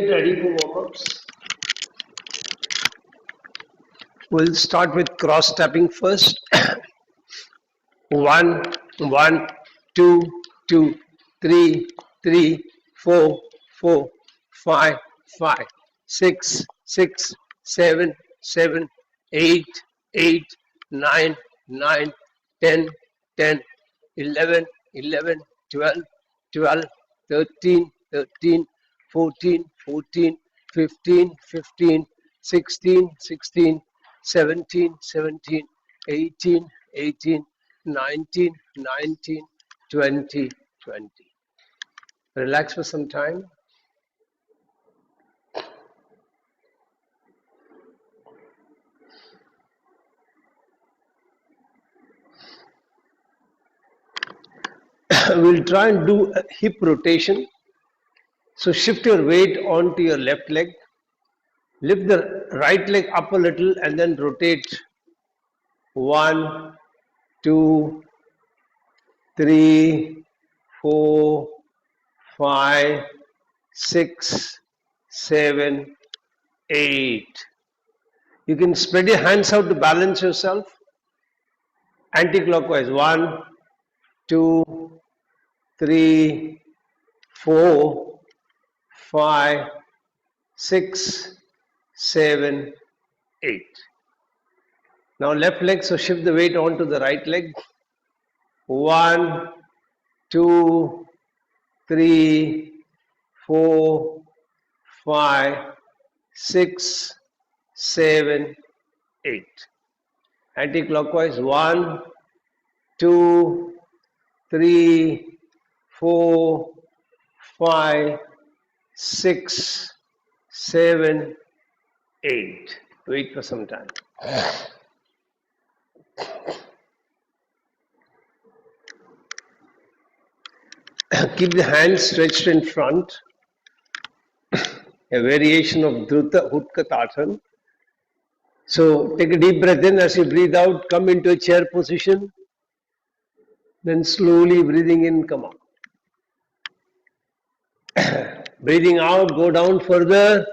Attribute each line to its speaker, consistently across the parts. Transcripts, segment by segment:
Speaker 1: get ready for warm-ups. We'll start with cross tapping first. 1, 1, 2, 2, 3, 3, 4, 4, 5, 5, 6, 6, 7, 7, 8, 8, 9, 9, 10, 10, 11, 11, 12, 12, 13, 13, 14, 14, 15, 15, 16, 16, 17, 17, 18, 18, 19, 19, 20, 20. Relax for some time. We'll try and do a hip rotation. So shift your weight onto your left leg. Lift the right leg up a little and then rotate. 1, 2, 3, 4, 5, 6, 7, 8. You can spread your hands out to balance yourself. Anti-clockwise. 1, 2, 3, 4, 5, 6, 7, 8. Now left leg, so shift the weight onto the right leg. 1, 2, 3, 4, 5, 6, 7, 8. Anti-clockwise. 1, 2, 3, 4, 5, 6, 7, 8. Wait for some time. Keep the hands stretched in front. A variation of Dhruta Utkatathan. So take a deep breath in. As you breathe out, come into a chair position. Then slowly breathing in, come up. Breathing out, go down further.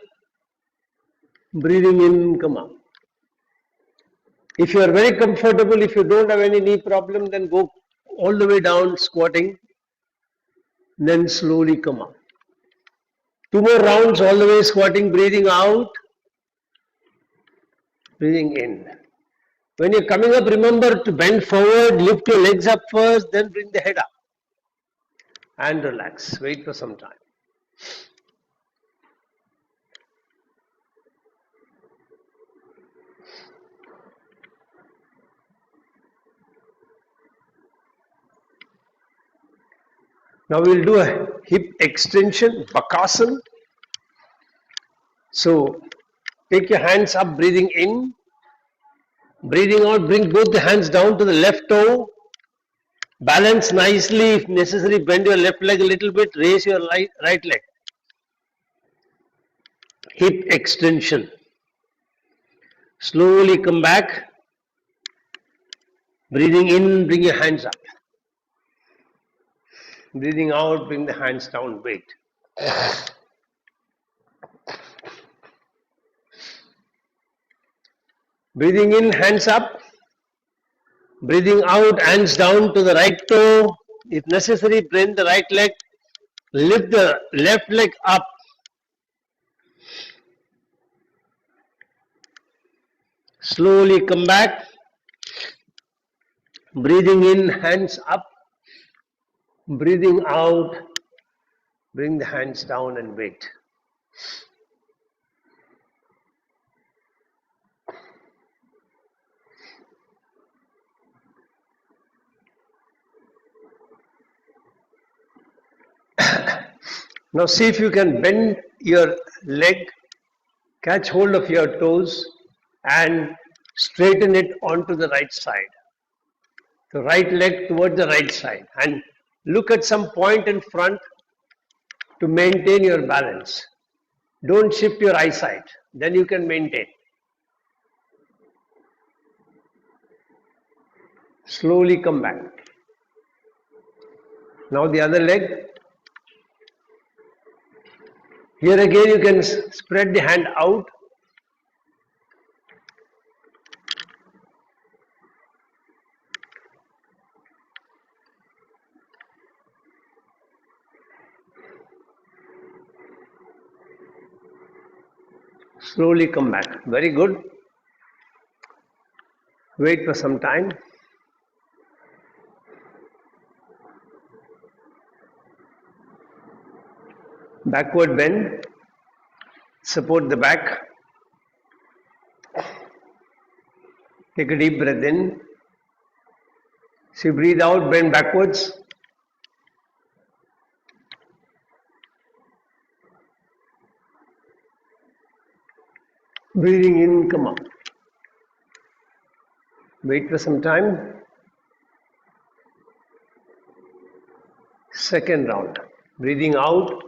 Speaker 1: Breathing in, come up. If you are very comfortable, if you don't have any knee problem, then go all the way down, squatting. Then slowly come up. 2 more rounds, all the way squatting, breathing out, breathing in. When you're coming up, remember to bend forward, lift your legs up first, then bring the head up. And relax. Wait for some time. Now we'll do a hip extension, Bakasana. So take your hands up, breathing in. Breathing out, bring both the hands down to the left toe. Balance nicely. If necessary, bend your left leg a little bit. Raise your right leg. Hip extension. Slowly come back. Breathing in, bring your hands up. Breathing out, bring the hands down, wait. Breathing in, hands up. Breathing out, hands down to the right toe. If necessary, bend the right leg. Lift the left leg up. Slowly come back. Breathing in, hands up. Breathing out, bring the hands down and wait. Now see if you can bend your leg, catch hold of your toes and straighten it onto the right side. The right leg toward the right side and look at some point in front to maintain your balance. Don't shift your eyesight, then you can maintain. Slowly come back. Now the other leg. Here again you can spread the hand out. Slowly come back. Very good. Wait for some time. Backward bend. Support the back. Take a deep breath in. So you breathe out, bend backwards. Breathing in, come up. Wait for some time. Second round. Breathing out.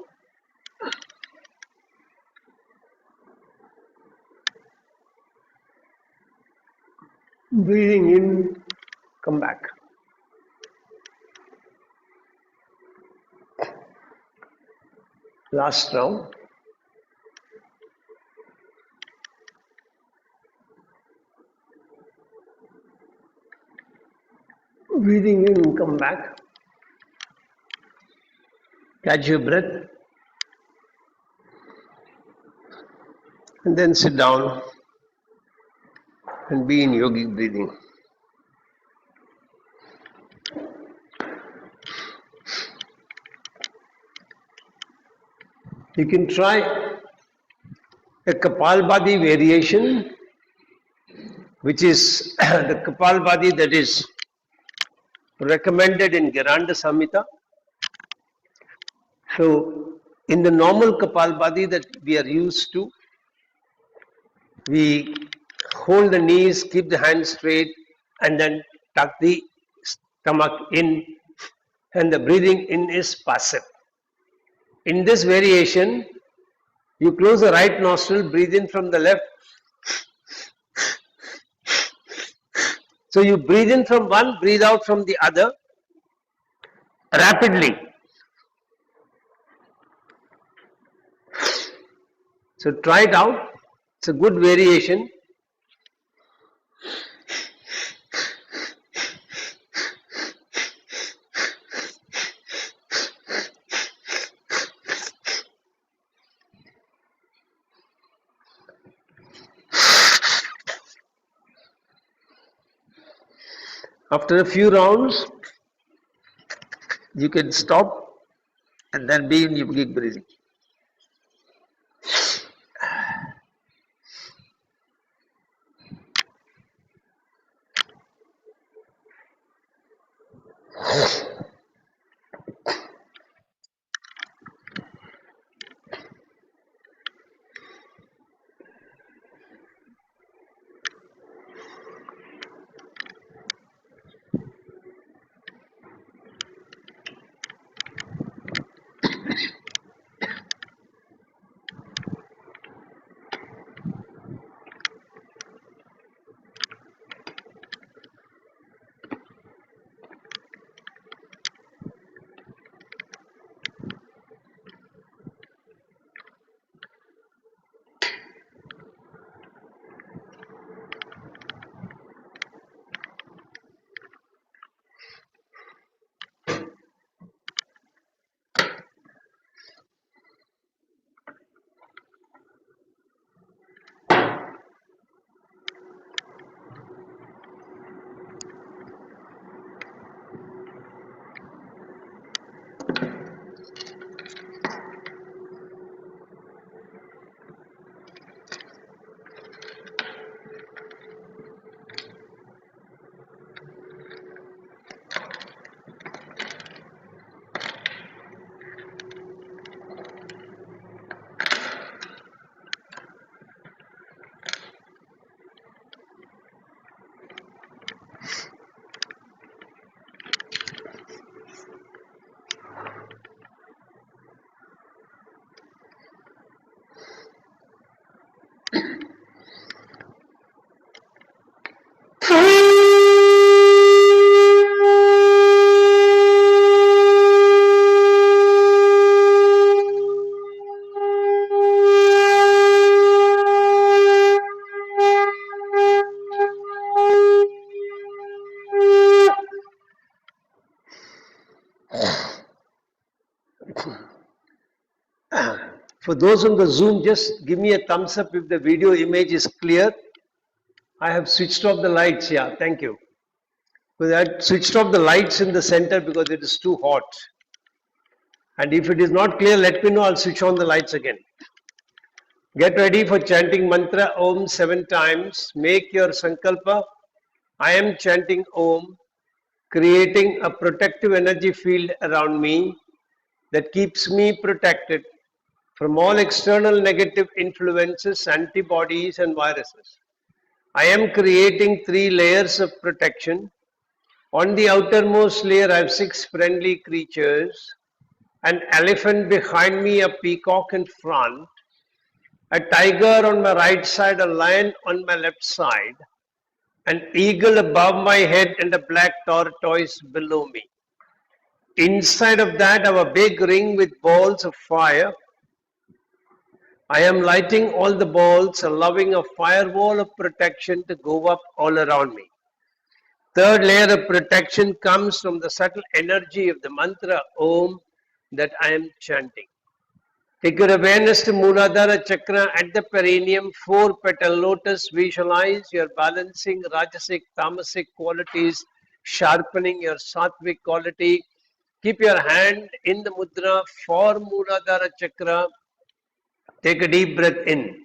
Speaker 1: Breathing in, come back. Last round. Breathing in, come back. Catch your breath. And then sit down and be in yogic breathing. You can try a Kapalbhati variation, which is the Kapalbhati that is recommended in Giranda Samhita. So, in the normal Kapalbhati that we are used to, we hold the knees, keep the hands straight, and then tuck the stomach in, and the breathing in is passive. In this variation, you close the right nostril, breathe in from the left. So you breathe in from one, breathe out from the other rapidly. So try it out. It's a good variation. After a few rounds, you can stop and then be in yogic breathing. For those on the Zoom, just give me a thumbs up if the video image is clear. I have switched off the lights. Yeah, thank you. Because I switched off the lights in the center because it is too hot. And if it is not clear, let me know. I'll switch on the lights again. Get ready for chanting mantra Om 7 times. Make your sankalpa. I am chanting Om, creating a protective energy field around me that keeps me protected from all external negative influences, antibodies and viruses. I am creating 3 layers of protection. On the outermost layer, I have 6 friendly creatures, an elephant behind me, a peacock in front, a tiger on my right side, a lion on my left side, an eagle above my head and a black tortoise below me. Inside of that, I have a big ring with balls of fire. I am lighting all the balls, allowing a firewall of protection to go up all around me. Third layer of protection comes from the subtle energy of the mantra Om that I am chanting. Take your awareness to Muladhara Chakra at the perineum, 4 petal lotus. Visualize your balancing Rajasic, Tamasic qualities, sharpening your Sattvic quality. Keep your hand in the Mudra for Muladhara Chakra. Take a deep breath in.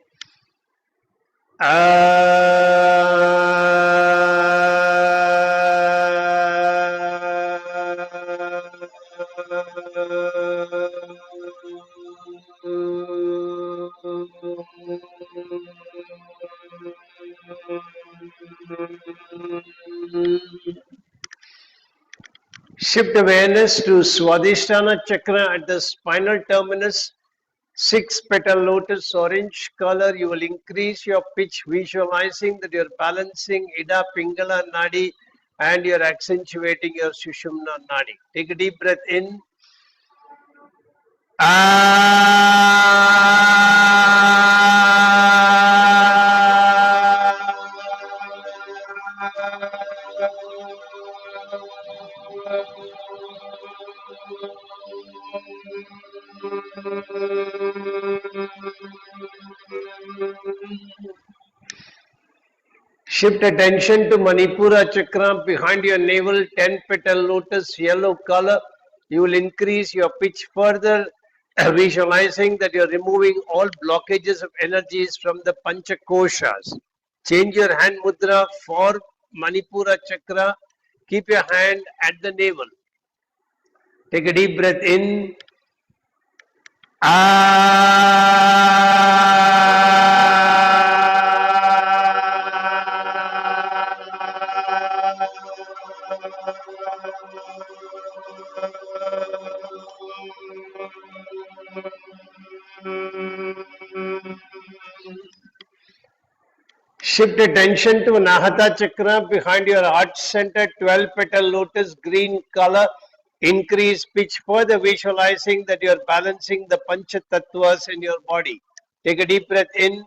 Speaker 1: Shift awareness to Swadhisthana Chakra at the spinal terminus. 6 petal lotus, orange color. You will increase your pitch, visualizing that you're balancing Ida Pingala Nadi and you're accentuating your Sushumna Nadi. Take a deep breath in. Shift attention to Manipura Chakra behind your navel, 10 petal lotus, yellow color. You will increase your pitch further, visualizing that you're removing all blockages of energies from the Panchakoshas. Change your hand mudra for Manipura Chakra. Keep your hand at the navel. Take a deep breath in. Shift attention to Nahata Chakra behind your heart center, 12 petal lotus, green color. Increase pitch further, visualizing that you are balancing the Pancha Tattvas in your body. Take a deep breath in.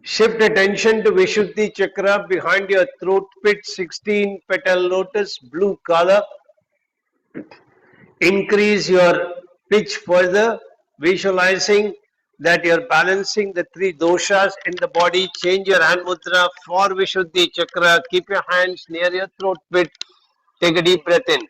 Speaker 1: Shift attention to Vishuddhi Chakra behind your throat pit, 16 petal lotus, blue color. Increase your pitch further, visualizing that you're balancing the 3 doshas in the body. Change your hand mudra for Vishuddhi Chakra. Keep your hands near your throat pit. Take a deep breath in.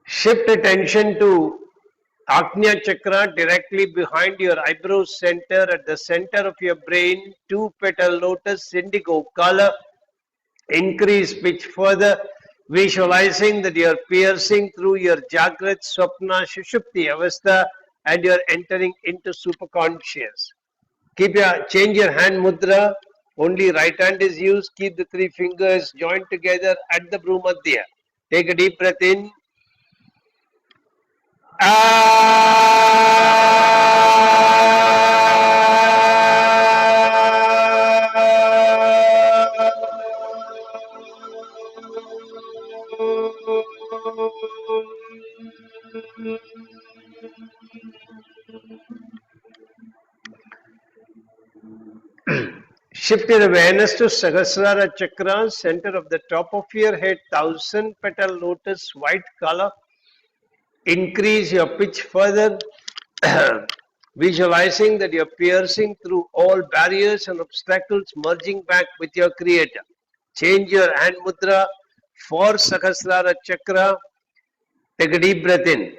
Speaker 1: Shift attention to Agnya Chakra directly behind your eyebrow center, at the center of your brain, 2 petal lotus, indigo color. Increase pitch further, visualizing that you are piercing through your Jagrat, Swapna, Shushupti Avastha and you are entering into superconscious. Change your hand mudra. Only right hand is used. Keep the three fingers joined together at the Bhumadhya. Take a deep breath in. Shift your awareness to Sahasrara Chakra, center of the top of your head, 1000 petal lotus, white color. Increase your pitch further, visualizing that you're piercing through all barriers and obstacles, merging back with your Creator. Change your hand mudra for Sahasrara Chakra. Take a deep breath in.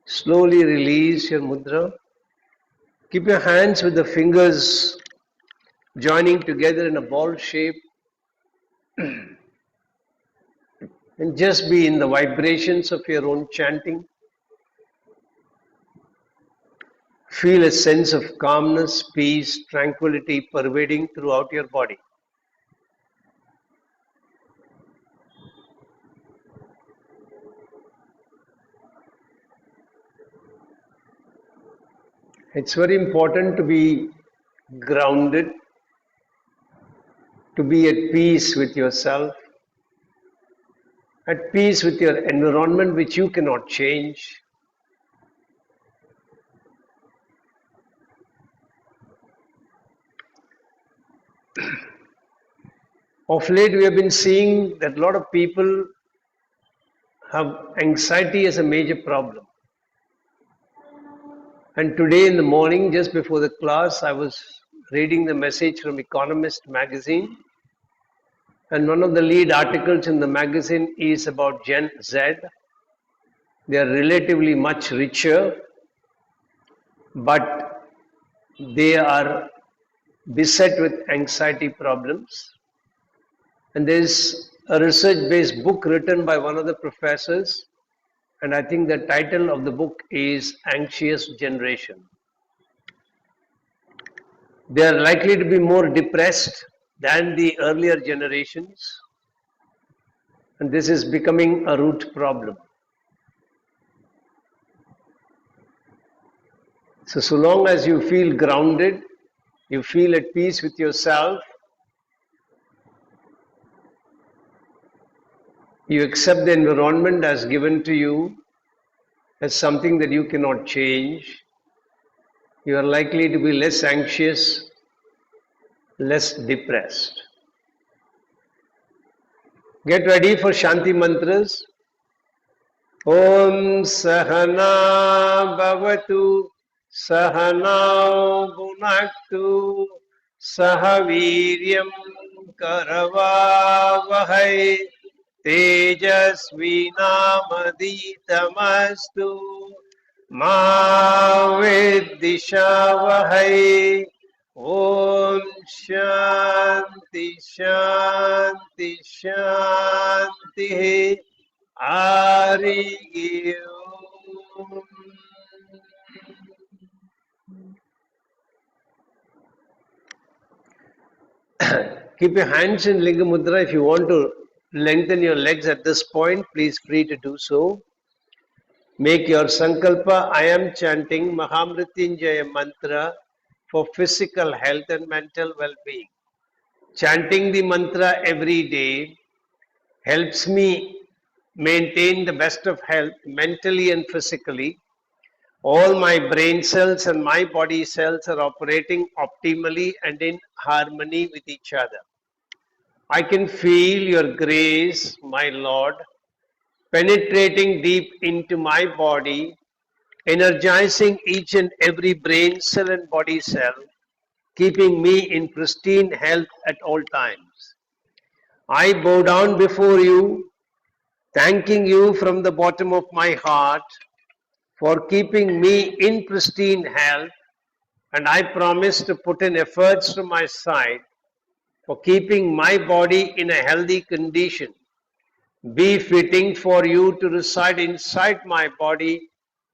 Speaker 1: Slowly release your mudra. Keep your hands with the fingers joining together in a ball shape. And just be in the vibrations of your own chanting. Feel a sense of calmness, peace, tranquility pervading throughout your body. It's very important to be grounded, to be at peace with yourself, at peace with your environment which you cannot change. Of late, we have been seeing that a lot of people have anxiety as a major problem. And today in the morning, just before the class, I was reading the message from Economist magazine. And one of the lead articles in the magazine is about Gen Z. They are relatively much richer, but they are beset with anxiety problems. And there is a research-based book written by one of the professors, and I think the title of the book is Anxious Generation. They are likely to be more depressed than the earlier generations, and this is becoming a root problem. So long as you feel grounded, you feel at peace with yourself, you accept the environment as given to you as something that you cannot change, you are likely to be less anxious, less depressed. Get ready for Shanti mantras. Om Sahana Bhavatu Sahana Bhunaktu Sahaviryam Karavavahai Tejasvinamaditamastु Ma Viddhishavahai. Om Shanti Shanti Shanti Hari Om. Keep your hands in Linga Mudra. If you want to lengthen your legs at this point, please free to do so. Make your sankalpa. I am chanting Mahamrityunjaya mantra for physical health and mental well-being. Chanting the mantra every day helps me maintain the best of health mentally and physically. All my brain cells and my body cells are operating optimally and in harmony with each other. I can feel your grace, my Lord, penetrating deep into my body, energizing each and every brain cell and body cell, keeping me in pristine health at all times. I bow down before you thanking you from the bottom of my heart for keeping me in pristine health, and I promise to put in efforts from my side for keeping my body in a healthy condition, befitting for you to reside inside my body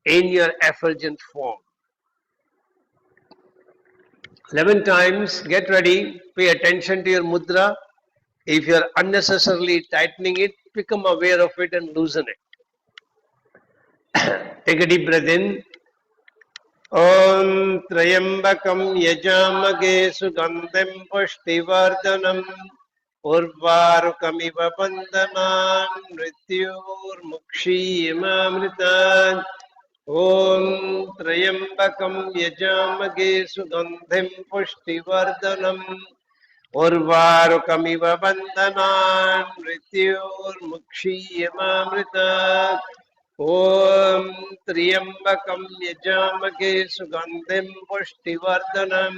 Speaker 1: in your effulgent form. 11 times, get ready, pay attention to your mudra. If you are unnecessarily tightening it, become aware of it and loosen it. Take a deep breath in. Om Trayambakam Yajamage Sugandhim Pushtivardanam Urvarukamiva Bandhanan Mrityur Mukshiyamamritan Om Trayambakam Yajamage Sugandhim Pushtivardanam Urvarukamiva Bandhanan Mrityur Mukshiyamamritan Om Triyambakam Yajamage Sugandhim Pushtivardanam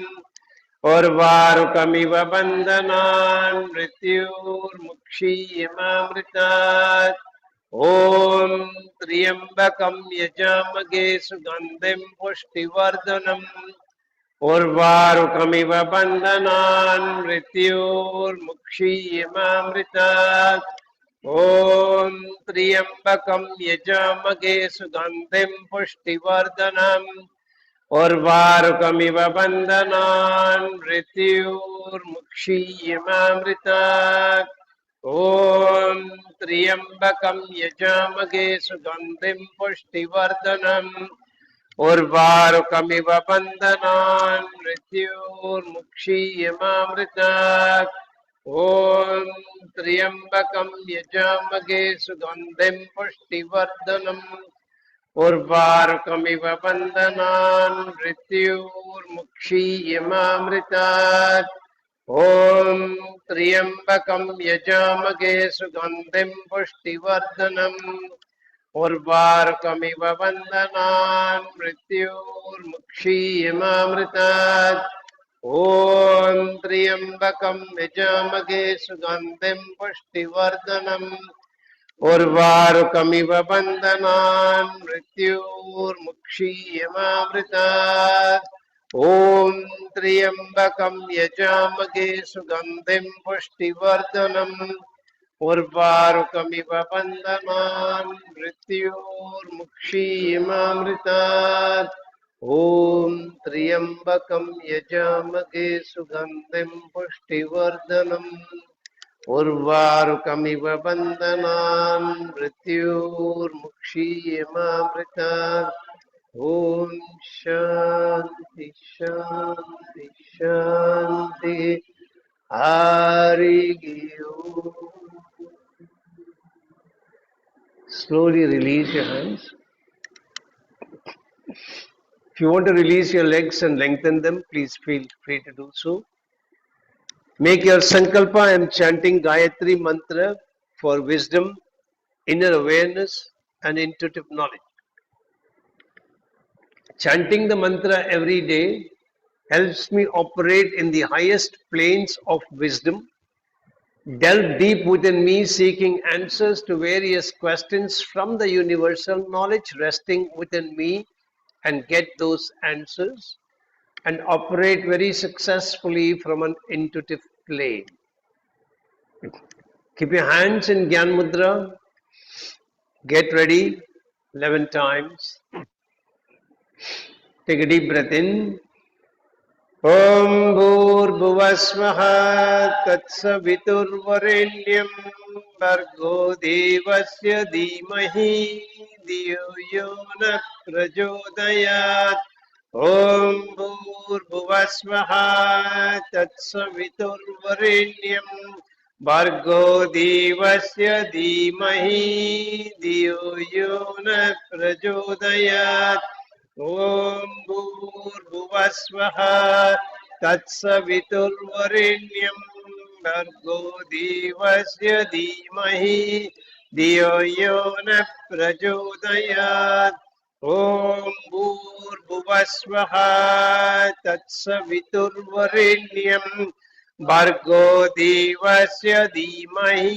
Speaker 1: Urvarukamiva Bandhanan Mrityur Mukshiyamamritat Om Triyambakam Yajamage Sugandhim Pushtivardanam Urvarukamiva Bandhanan Mrityur Mukshiyamamritat Om Triyambakam Yajamage Sugandhim Pushtivardanam Urvarukamiva Bandhanan Mrityur Mukshiyamamritat Om Triyambakam Yajamage Sugandhim Pushtivardanam Urvarukamiva Bandhanan Mrityur Mukshiyamamritat Om Triyambakam Yajamage Sugandhim Pushtivardanam Urvarukamiva Bandhanan Mrityur Mukshiyamamritat Om Triyambakam Yajamage Sugandhim Pushtivardanam Urvarukamiva Bandhanan Mrityur Mukshiyamamritat Om Triyambakam Yajamage Sugandhim Pushtivardanam Urvarukamiva Bandhanan Mrityur Mukshiyamamritat Om Triyambakam Yajamage Sugandhim Pushtivardanam Urvarukamiva Bandhanan Mrityur Mukshiyamamritat Om Triyambakam Yajamage Sugandhim Pushtivardanam Urvarukamiva Bandhanan Mrityur Mukshiyamamritat Om Shanti Shanti Shanti Hari Om. Slowly release your hands. If you want to release your legs and lengthen them, please feel free to do so. Make your sankalpa. I am chanting Gayatri mantra for wisdom, inner awareness and intuitive knowledge. Chanting the mantra every day helps me operate in the highest planes of wisdom, delve deep within me seeking answers to various questions from the universal knowledge resting within me and get those answers, and operate very successfully from an intuitive plane. Keep your hands in Gyan Mudra. Get ready 11 times. Take a deep breath in. Om Bhurbhuvasvaha Tatsaviturvarenyam Bhargo Devasya Dhimahi Dhiyo Yona Prajodayat Om Bhurbhuvasvaha Tatsaviturvarenyam Bhargo Devasya Dhimahi Dhiyo Yona Prajodayat Om Bhurbhuvasvaha Tatsaviturvarenyam Bhargo Devasya Dhimahi Dhiyo Yona Prajodayat Om Bhurbhuvasvaha Tatsaviturvarenyam Bhargo Devasya Dhimahi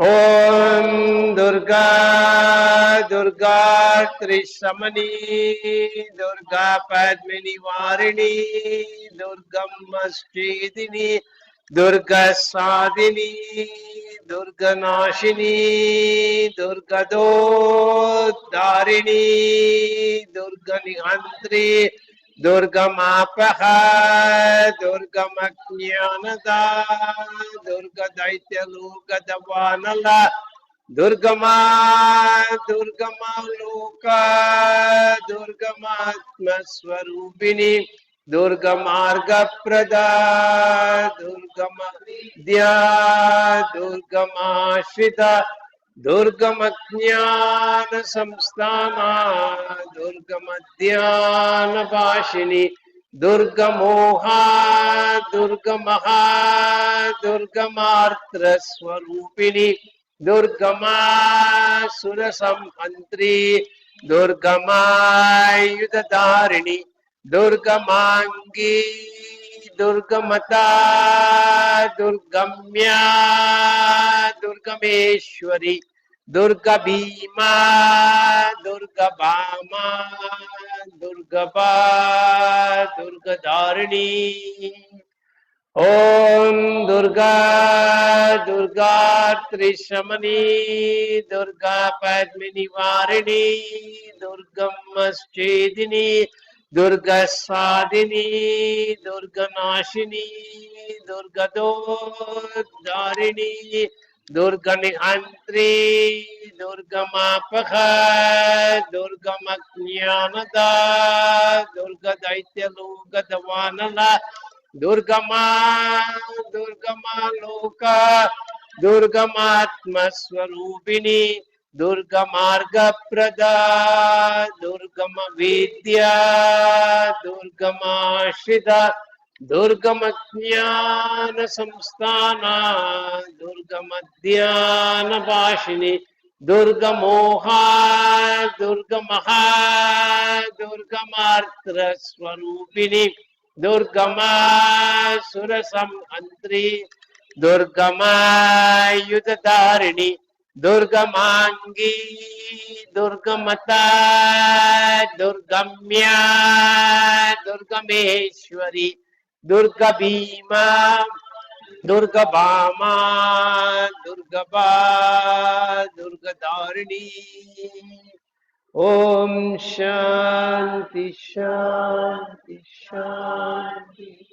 Speaker 1: Om Durga Durga Trishamani Durga Padmini Varini Durgamastridini Durga Sadini Durga Nashini Durga Darini Durga Nihantri Durga Mapaha Durga Maknyanada Durga Daitya Luga Davanala Durgama Loka Durgama Atmaswarupini Durgamarga Prada Durgama Vidya Durgama Shvita Durgama Jnana Samstana Durgama Dhyana Vashini Durga Moha Durga Maha Durga Martra Swarupini Durgama Surasamhantri Durgama Yudhadarini Durgamangi Durgamata Durgamya Durgameshwari Durga Bhima Durga Bhama Durgaba Durga Dharini Om Durga Durga Trishamani Durga Padmini Varini Durgamaschedini Durga Sadini Durga Nashini Durga Darini Durga Nihantri Durga Mapakha Durga Maknyanada Durga Daitya Luga Davanala Durgama Loka Durgamatma Swarupini Durgamarga Prada Durgama Vidya Durgama Shida Durgama Jnana Samstana Durgama Dhyana Vashini Durga Moha Durga Maha Durga Martra Swarupini Durgama Surasamhantri Durgama Yudhadarini Durgamangi Durgamata Durgamya Durgameshwari Durga Bhima Durga Bhama Durgaba Durga Dharini Om Shanti Shanti Shanti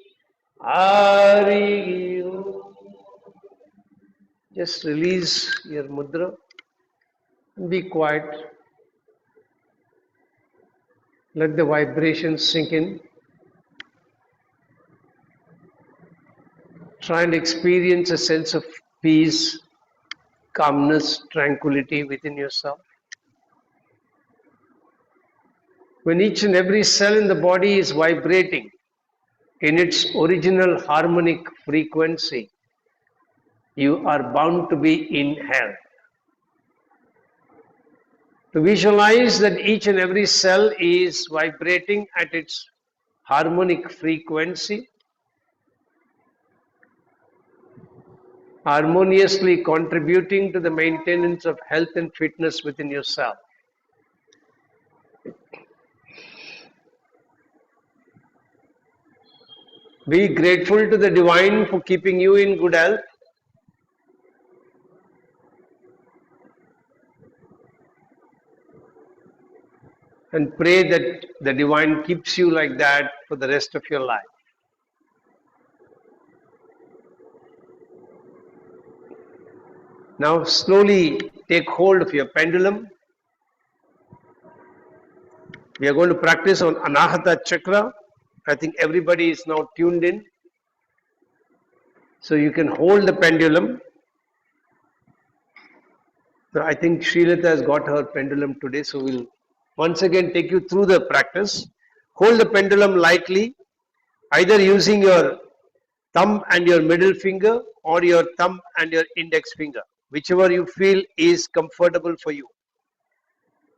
Speaker 1: Hari Om. Just release your mudra and be quiet. Let the vibrations sink in. Try and experience a sense of peace, calmness, tranquility within yourself. When each and every cell in the body is vibrating in its original harmonic frequency, you are bound to be in health. To visualize that each and every cell is vibrating at its harmonic frequency, harmoniously contributing to the maintenance of health and fitness within yourself. Be grateful to the Divine for keeping you in good health. And pray that the Divine keeps you like that for the rest of your life. Now slowly take hold of your pendulum. We are going to practice on Anahata Chakra. I think everybody is now tuned in. So you can hold the pendulum. So I think Srilata has got her pendulum today, so we'll once again take you through the practice. Hold the pendulum lightly, either using your thumb and your middle finger or your thumb and your index finger, whichever you feel is comfortable for you.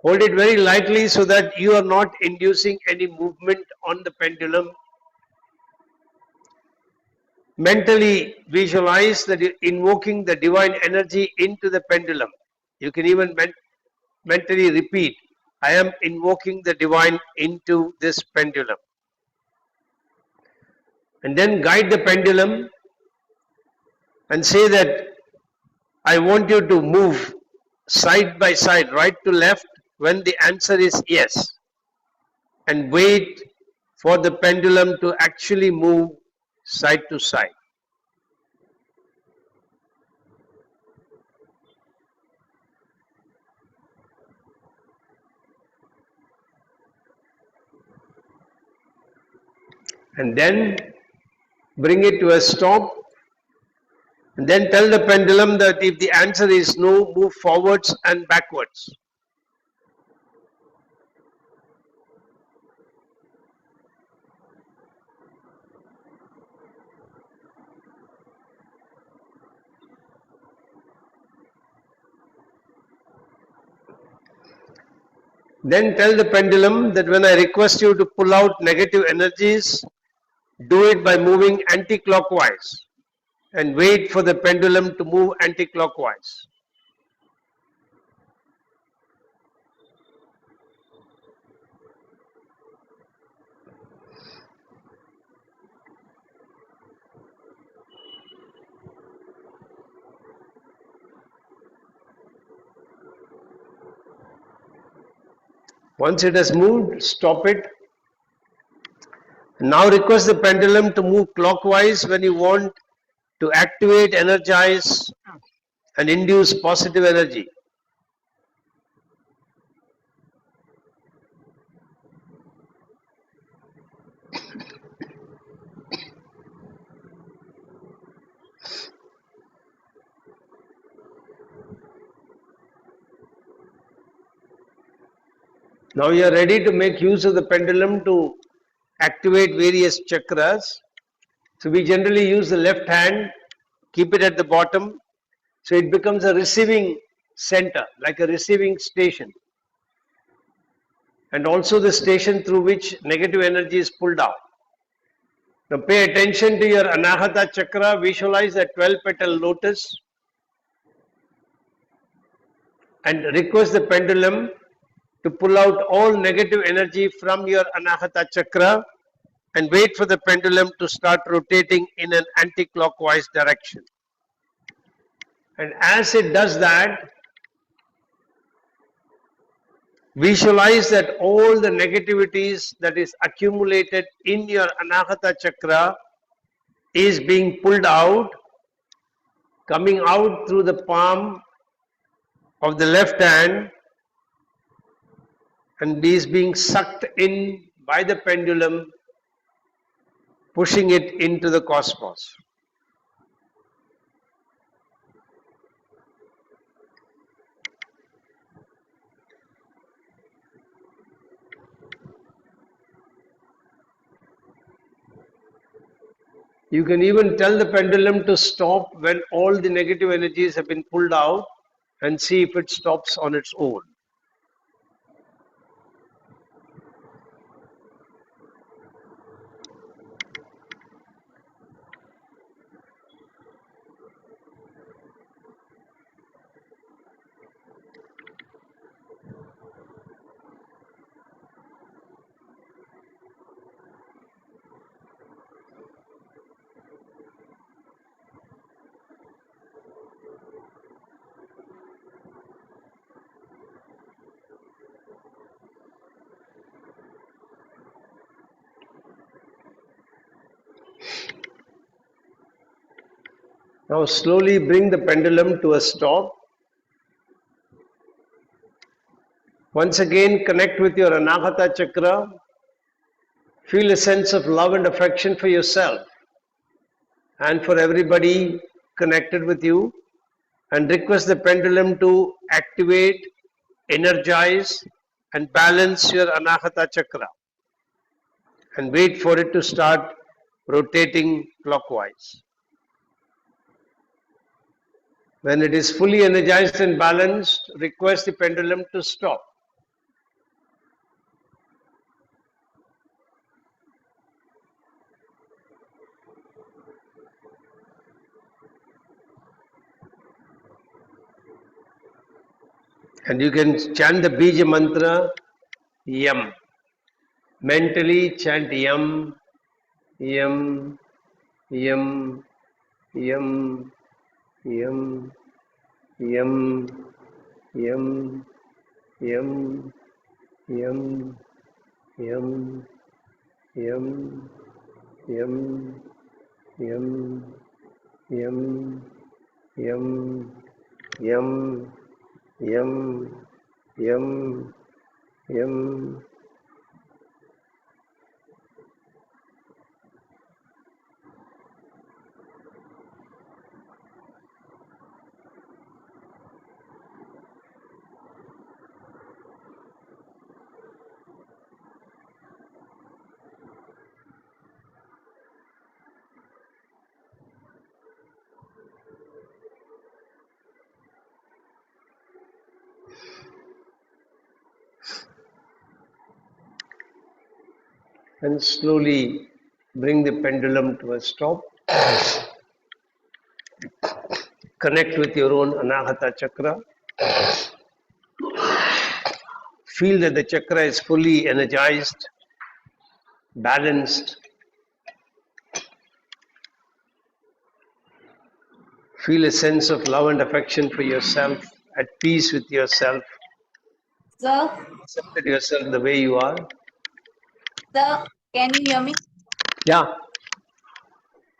Speaker 1: Hold it very lightly so that you are not inducing any movement on the pendulum. Mentally visualize that you're invoking the divine energy into the pendulum. You can even mentally repeat, I am invoking the divine into this pendulum. And then guide the pendulum and say that I want you to move side by side, right to left, when the answer is yes. And wait for the pendulum to actually move side to side. And then bring it to a stop. And then tell the pendulum that if the answer is no, move forwards and backwards. Then tell the pendulum that when I request you to pull out negative energies, do it by moving anti-clockwise and wait for the pendulum to move anti-clockwise. Once it has moved, stop it. Now request the pendulum to move clockwise when you want to activate, energize, and induce positive energy. Now you are ready to make use of the pendulum to activate various chakras. So we generally use the left hand, keep it at the bottom, so it becomes a receiving center, like a receiving station. And also the station through which negative energy is pulled out. Now pay attention to your Anahata chakra, visualize a 12-petal lotus and request the pendulum to pull out all negative energy from your Anahata chakra and wait for the pendulum to start rotating in an anti-clockwise direction. And as it does that, visualize that all the negativities that is accumulated in your Anahata chakra is being pulled out, coming out through the palm of the left hand and is being sucked in by the pendulum, pushing it into the cosmos. You can even tell the pendulum to stop when all the negative energies have been pulled out and see if it stops on its own. Now slowly bring the pendulum to a stop. Once again connect with your Anahata chakra. Feel a sense of love and affection for yourself and for everybody connected with you, and request the pendulum to activate, energize and balance your Anahata chakra and wait for it to start rotating clockwise. When it is fully energized and balanced, request the pendulum to stop. And you can chant the Bija mantra, Yam. Mentally chant Yam, Yam, Yam, Yam, Yam, Yam, Yam, Yam, Yam, Yam, Yam, Yam, Yam, Yam, Yam, Yam, Yam, Yam, Yam. And slowly bring the pendulum to a stop. Connect with your own Anahata chakra. Feel that the chakra is fully energized, balanced. Feel a sense of love and affection for yourself, at peace with yourself.
Speaker 2: Sir,
Speaker 1: Accept yourself the way you are.
Speaker 2: sir, can you hear me?
Speaker 1: Yeah.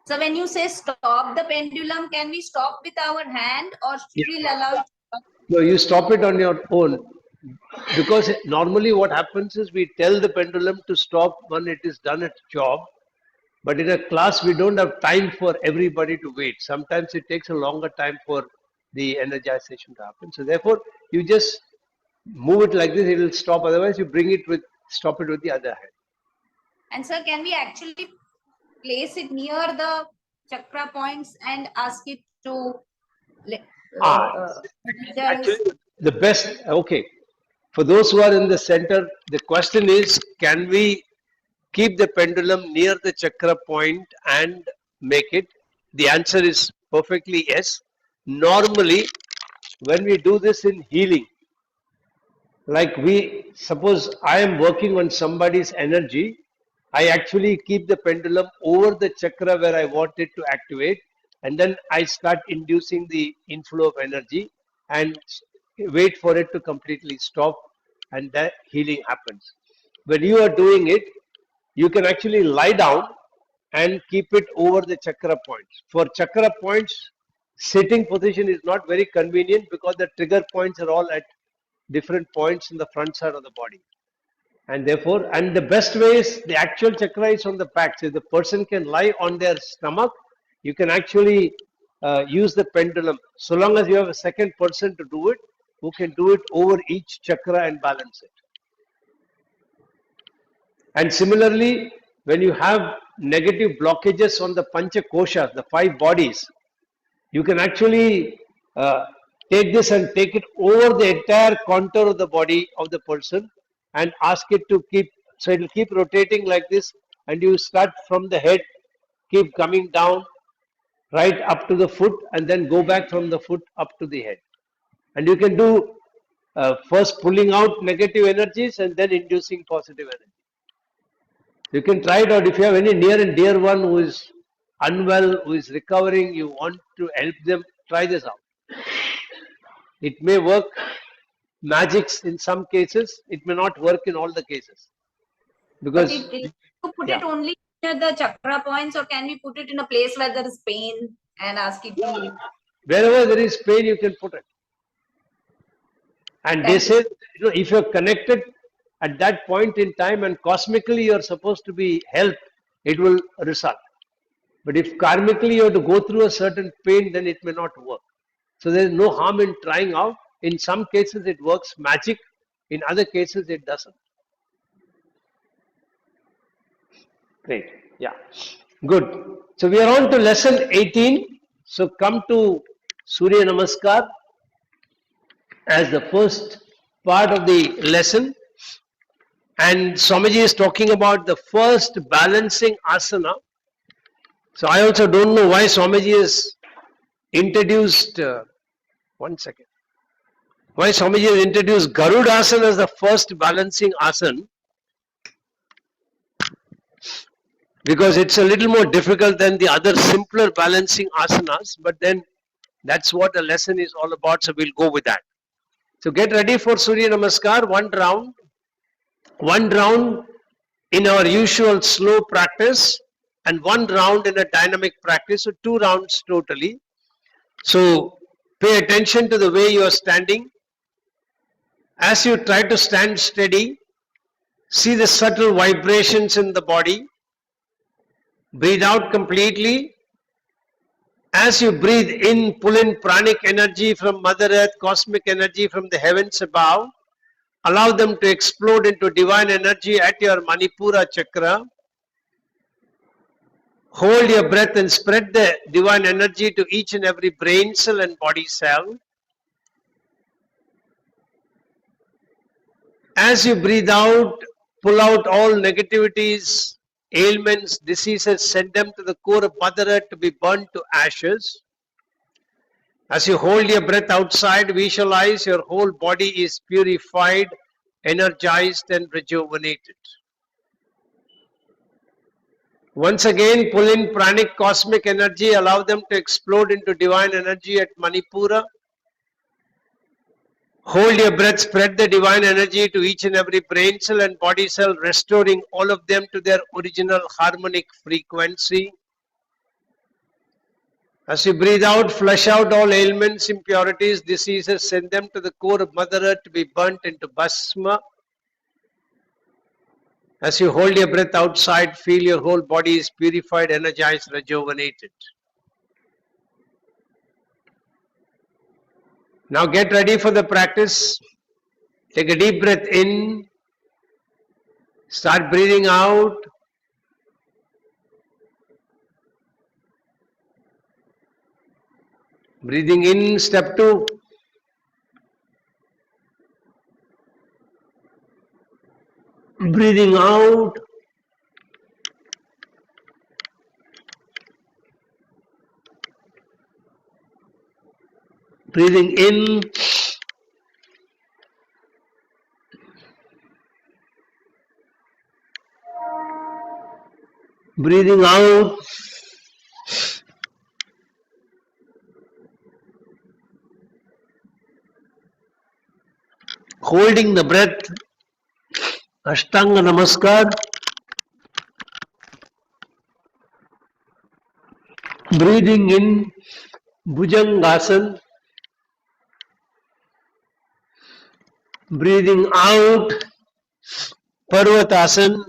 Speaker 2: So when you say stop the pendulum, can we stop with our hand or should we allow it to stop?
Speaker 1: No, you stop it on your own. Because normally what happens is we tell the pendulum to stop when it is done its job. But in a class, we don't have time for everybody to wait. Sometimes it takes a longer time for the energization to happen. So therefore, you just move it like this, it will stop. Otherwise, you stop it with the other hand.
Speaker 2: And sir, can we actually place it near the chakra points and ask it to
Speaker 1: Actually, the best, okay. For those who are in the center, the question is, can we keep the pendulum near the chakra point and make it? The answer is perfectly yes. Normally, when we do this in healing, like suppose I am working on somebody's energy, I actually keep the pendulum over the chakra where I want it to activate, and then I start inducing the inflow of energy and wait for it to completely stop, and that healing happens. When you are doing it, you can actually lie down and keep it over the chakra points. For chakra points, sitting position is not very convenient because the trigger points are all at different points in the front side of the body. And therefore, and the best way is the actual chakra is on the back. So the person can lie on their stomach. You can actually use the pendulum. So long as you have a second person to do it, who can do it over each chakra and balance it. And similarly, when you have negative blockages on the pancha koshas, the 5 bodies, you can actually take this and take it over the entire contour of the body of the person and ask it to keep, so it will keep rotating like this, and you start from the head, keep coming down right up to the foot, and then go back from the foot up to the head. And you can do first pulling out negative energies and then inducing positive energy. You can try it out. If you have any near and dear one who is unwell, who is recovering, you want to help them, try this out. It may work magics in some cases, it may not work in all the cases. Because
Speaker 2: you put it only near the chakra points, or can we put it in a place where there is pain and ask it to?
Speaker 1: Wherever there is pain, you can put it. And they say, if you're connected at that point in time and cosmically you're supposed to be helped, it will result. But if karmically you have to go through a certain pain, then it may not work. So there is no harm in trying out. In some cases it works magic, in other cases it doesn't. Great, yeah, good. So we are on to lesson 18. So come to Surya Namaskar as the first part of the lesson. And Swamiji is talking about the first balancing asana. So I also don't know why Swamiji has introduced, one second. Why Swamiji has introduced Garudasan as the first balancing asana? Because it's a little more difficult than the other simpler balancing asanas, but then that's what the lesson is all about, so we'll go with that. So get ready for Surya Namaskar, one round in our usual slow practice and one round in a dynamic practice, so 2 rounds totally. So pay attention to the way you are standing. As you try to stand steady, see the subtle vibrations in the body. Breathe out completely. As you breathe in, pull in pranic energy from Mother Earth, cosmic energy from the heavens above. Allow them to explode into divine energy at your Manipura chakra. Hold your breath and spread the divine energy to each and every brain cell and body cell. As you breathe out, pull out all negativities, ailments, diseases, send them to the core of Mother Earth to be burnt to ashes. As you hold your breath outside, visualize your whole body is purified, energized and rejuvenated. Once again, pull in pranic cosmic energy, allow them to explode into divine energy at Manipura. Hold your breath, spread the divine energy to each and every brain cell and body cell, restoring all of them to their original harmonic frequency. As you breathe out, flush out all ailments, impurities, diseases, send them to the core of Mother Earth to be burnt into Bhasma. As you hold your breath outside, feel your whole body is purified, energized, rejuvenated. Now get ready for the practice. Take a deep breath in. Start breathing out. Breathing in, step 2. Breathing out. Breathing in. Breathing out. Holding the breath. Ashtanga Namaskar. Breathing in. Bhujangasana. Breathing out. Parvatasana.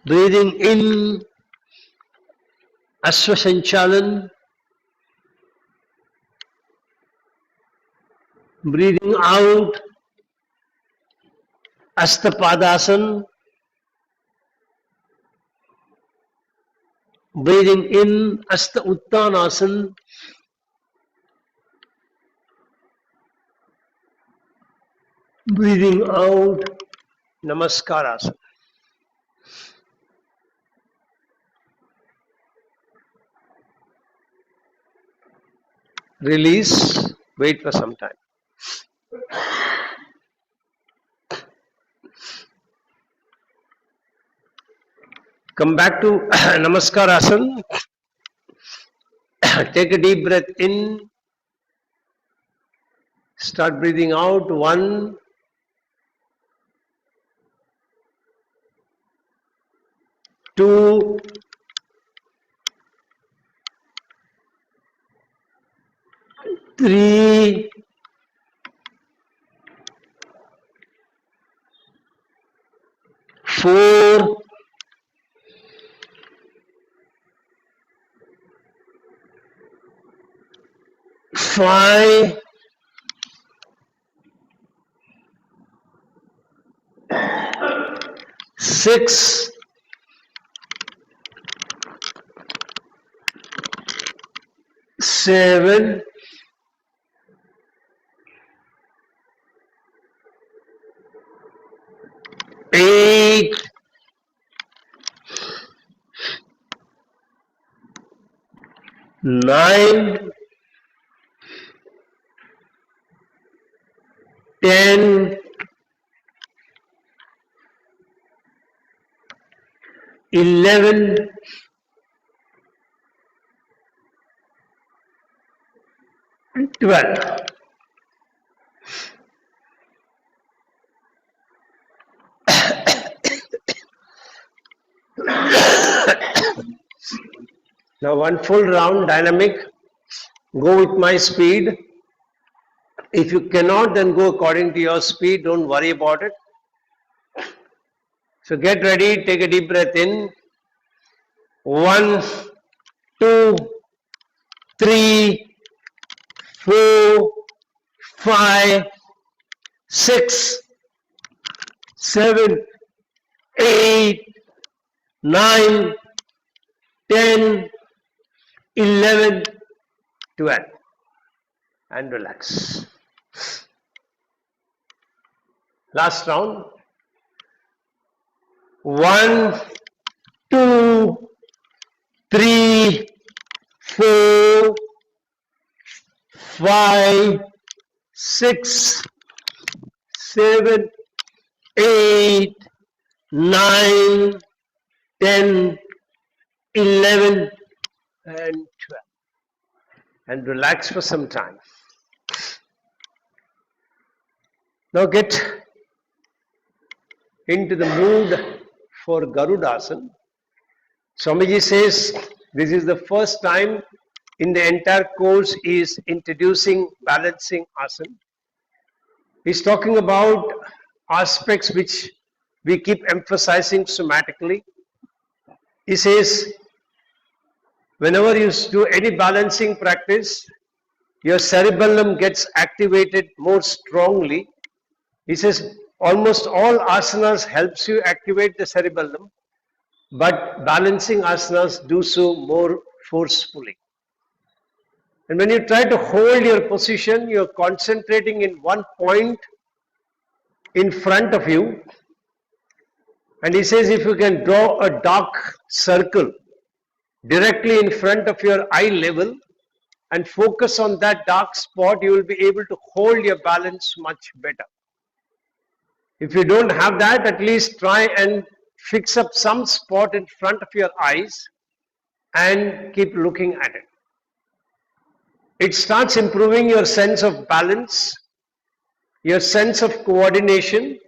Speaker 1: Breathing in. Asvasanchalan. Breathing out. Astapadasan. Breathing in. Asta Uttanasan. Breathing out. Namaskarasana. Release. Wait for some time. Come back to Namaskarasana. Take a deep breath in. Start breathing out. 1, 2, 3, 4, 5, 6, 7, 8, 9, 10, 11, 12. Now one full round dynamic. Go with my speed. If you cannot, then go according to your speed. Don't worry about it. So get ready. Take a deep breath in. 1, 2, 3, 4, 5, 6, 7, 8, 9, 10, 11, 12. And relax. Last round. 1, 2, 3, 4, 5, 6, 7, 8, 9, 10, 11, and 12. And relax for some time. Now get into the mood for Garudasan. Swamiji says this is the first time in the entire course he is introducing balancing asana. He's talking about aspects which we keep emphasizing somatically. He says whenever you do any balancing practice, your cerebellum gets activated more strongly. He says almost all asanas helps you activate the cerebellum, but balancing asanas do so more forcefully. And when you try to hold your position, you're concentrating in one point in front of you. And he says if you can draw a dark circle directly in front of your eye level and focus on that dark spot, you will be able to hold your balance much better. If you don't have that, at least try and fix up some spot in front of your eyes and keep looking at it. It starts improving your sense of balance, your sense of coordination.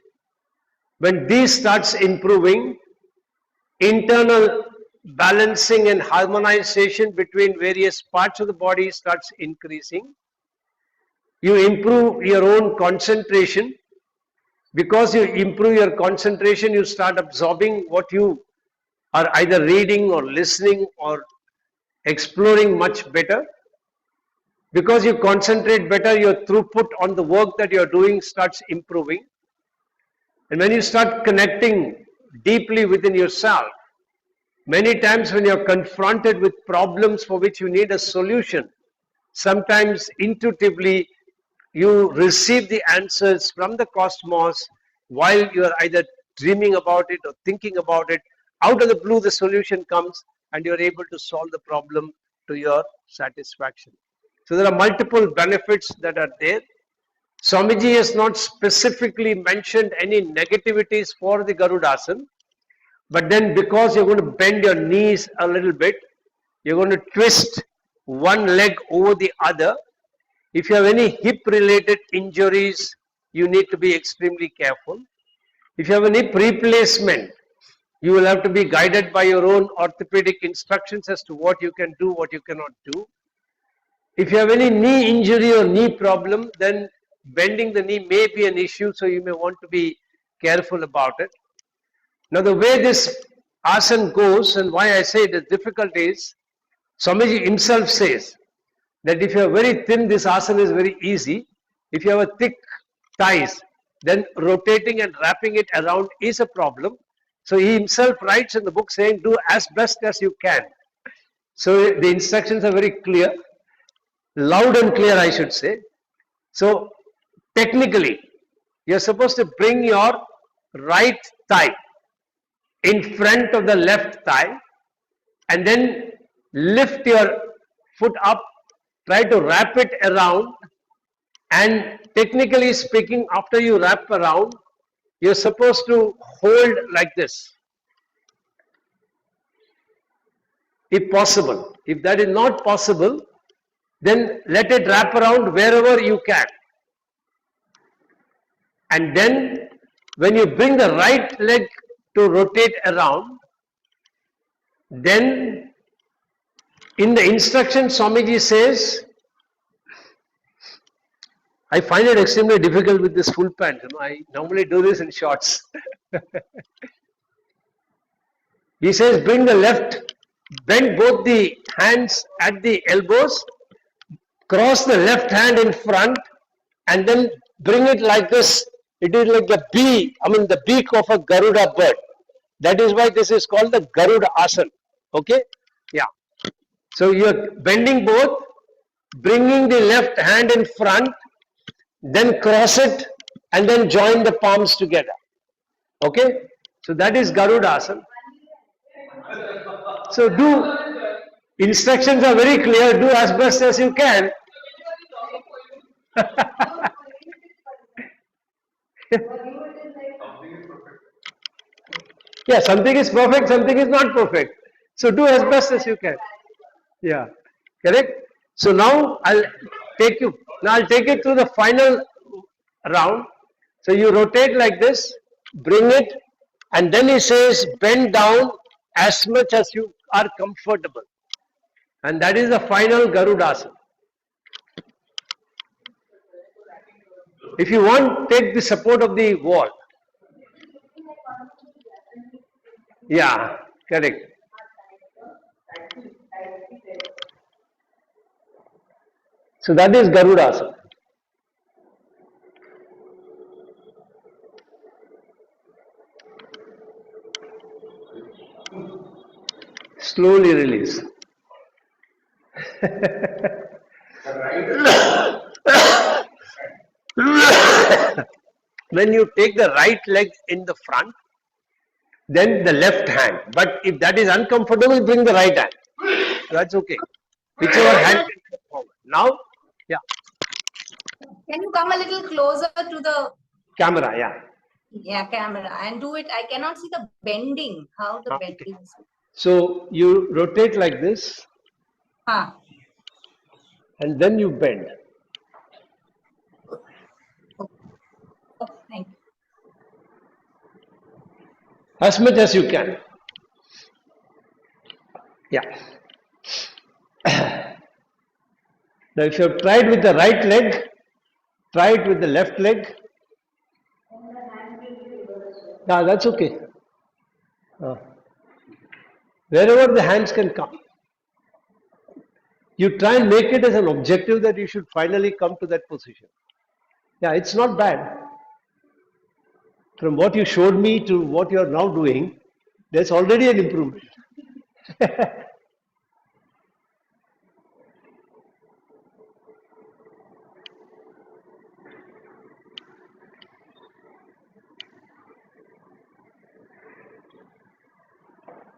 Speaker 1: When this starts improving, internal balancing and harmonization between various parts of the body starts increasing. You improve your own concentration. Because you improve your concentration, you start absorbing what you are either reading or listening or exploring much better. Because you concentrate better, your throughput on the work that you're doing starts improving. And when you start connecting deeply within yourself, many times when you're confronted with problems for which you need a solution, sometimes intuitively you receive the answers from the cosmos while you are either dreaming about it or thinking about it. Out of the blue, the solution comes and you're able to solve the problem to your satisfaction. So there are multiple benefits that are there. Swamiji has not specifically mentioned any negativities for the Garudasan, but then because you're going to bend your knees a little bit, you're going to twist one leg over the other. If you have any hip related injuries, you need to be extremely careful. If you have a hip replacement, you will have to be guided by your own orthopedic instructions as to what you can do, what you cannot do. If you have any knee injury or knee problem, then bending the knee may be an issue, so you may want to be careful about it. Now the way this asana goes and why I say it is difficult is, Swamiji himself says that if you are very thin, this asana is very easy. If you have a thick thighs, then rotating and wrapping it around is a problem. So he himself writes in the book saying, do as best as you can. So the instructions are very clear, loud and clear I should say. So technically, you're supposed to bring your right thigh in front of the left thigh and then lift your foot up, try to wrap it around, and technically speaking, after you wrap around, you're supposed to hold like this, if possible. If that is not possible, then let it wrap around wherever you can. And then when you bring the right leg to rotate around, then in the instruction Swamiji says, I find it extremely difficult with this full pant. I normally do this in shorts. He says, bring the left, bend both the hands at the elbows, cross the left hand in front, and then bring it like this. It is like the the beak of a Garuda bird. That is why this is called the Garudasan. Okay? Yeah. So you're bending both, bringing the left hand in front, then cross it, and then join the palms together. Okay? So that is Garudasan. So instructions are very clear, do as best as you can. Yeah, something is perfect, something is not perfect. So do as best as you can. Yeah, correct? So now I'll take it to the final round. So you rotate like this, bring it, and then he says bend down as much as you are comfortable. And that is the final Garudasan. If you want, take the support of the wall. Yeah, correct. So that is Garudasan. Slowly release. When you take the right leg in the front, then the left hand. But if that is uncomfortable, bring the right hand. That's okay. Whichever hand can come forward. Now, yeah.
Speaker 2: Can you come a little closer to the
Speaker 1: Camera, yeah.
Speaker 2: Yeah, camera and do it. I cannot see the bending. How the bending is.
Speaker 1: So you rotate like this. And then you bend.
Speaker 2: Oh, thank you.
Speaker 1: As much as you can. Yeah. Now if you have tried with the right leg, try it with the left leg. Yeah, that's okay. Wherever the hands can come. You try and make it as an objective that you should finally come to that position. Yeah, it's not bad. From what you showed me to what you are now doing, there's already an improvement.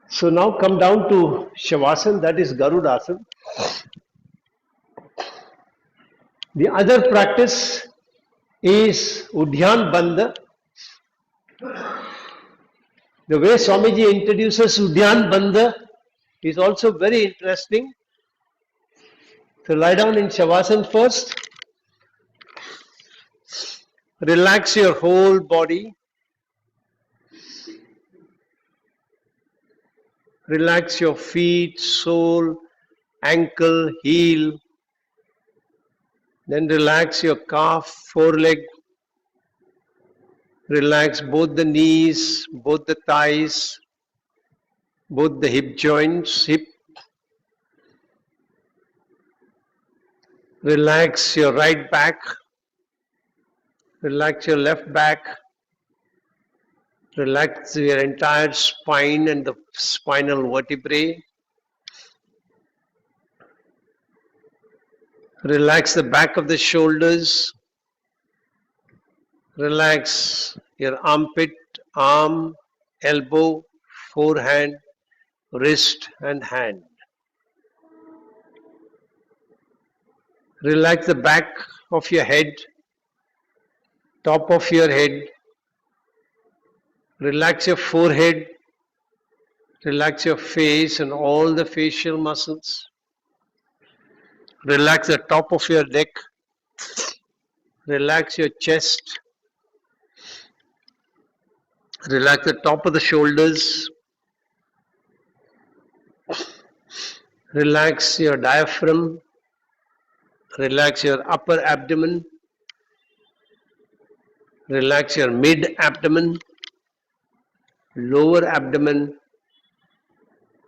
Speaker 1: So now come down to Shavasana, that is Garudasan. The other practice is Udiyanbandha. The way Swamiji introduces Udiyanbandha is also very interesting. So lie down in Shavasana first. Relax your whole body. Relax your feet, sole, ankle, heel. Then relax your calf, foreleg. Relax both the knees, both the thighs, both the hip joints, hip. Relax your right back. Relax your left back. Relax your entire spine and the spinal vertebrae. Relax the back of the shoulders. Relax your armpit, arm, elbow, forehand, wrist and hand. Relax the back of your head, top of your head. Relax your forehead. Relax your face and all the facial muscles. Relax the top of your neck. Relax your chest. Relax the top of the shoulders. Relax your diaphragm. Relax your upper abdomen. Relax your mid abdomen, lower abdomen,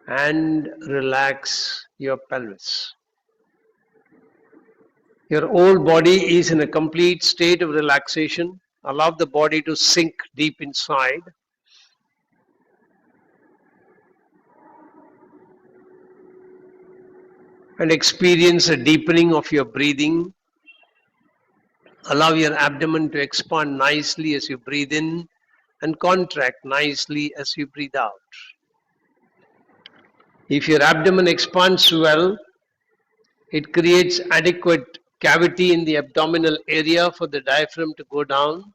Speaker 1: and relax your pelvis. Your whole body is in a complete state of relaxation. Allow the body to sink deep inside. And experience a deepening of your breathing. Allow your abdomen to expand nicely as you breathe in and contract nicely as you breathe out. If your abdomen expands well, it creates adequate cavity in the abdominal area for the diaphragm to go down.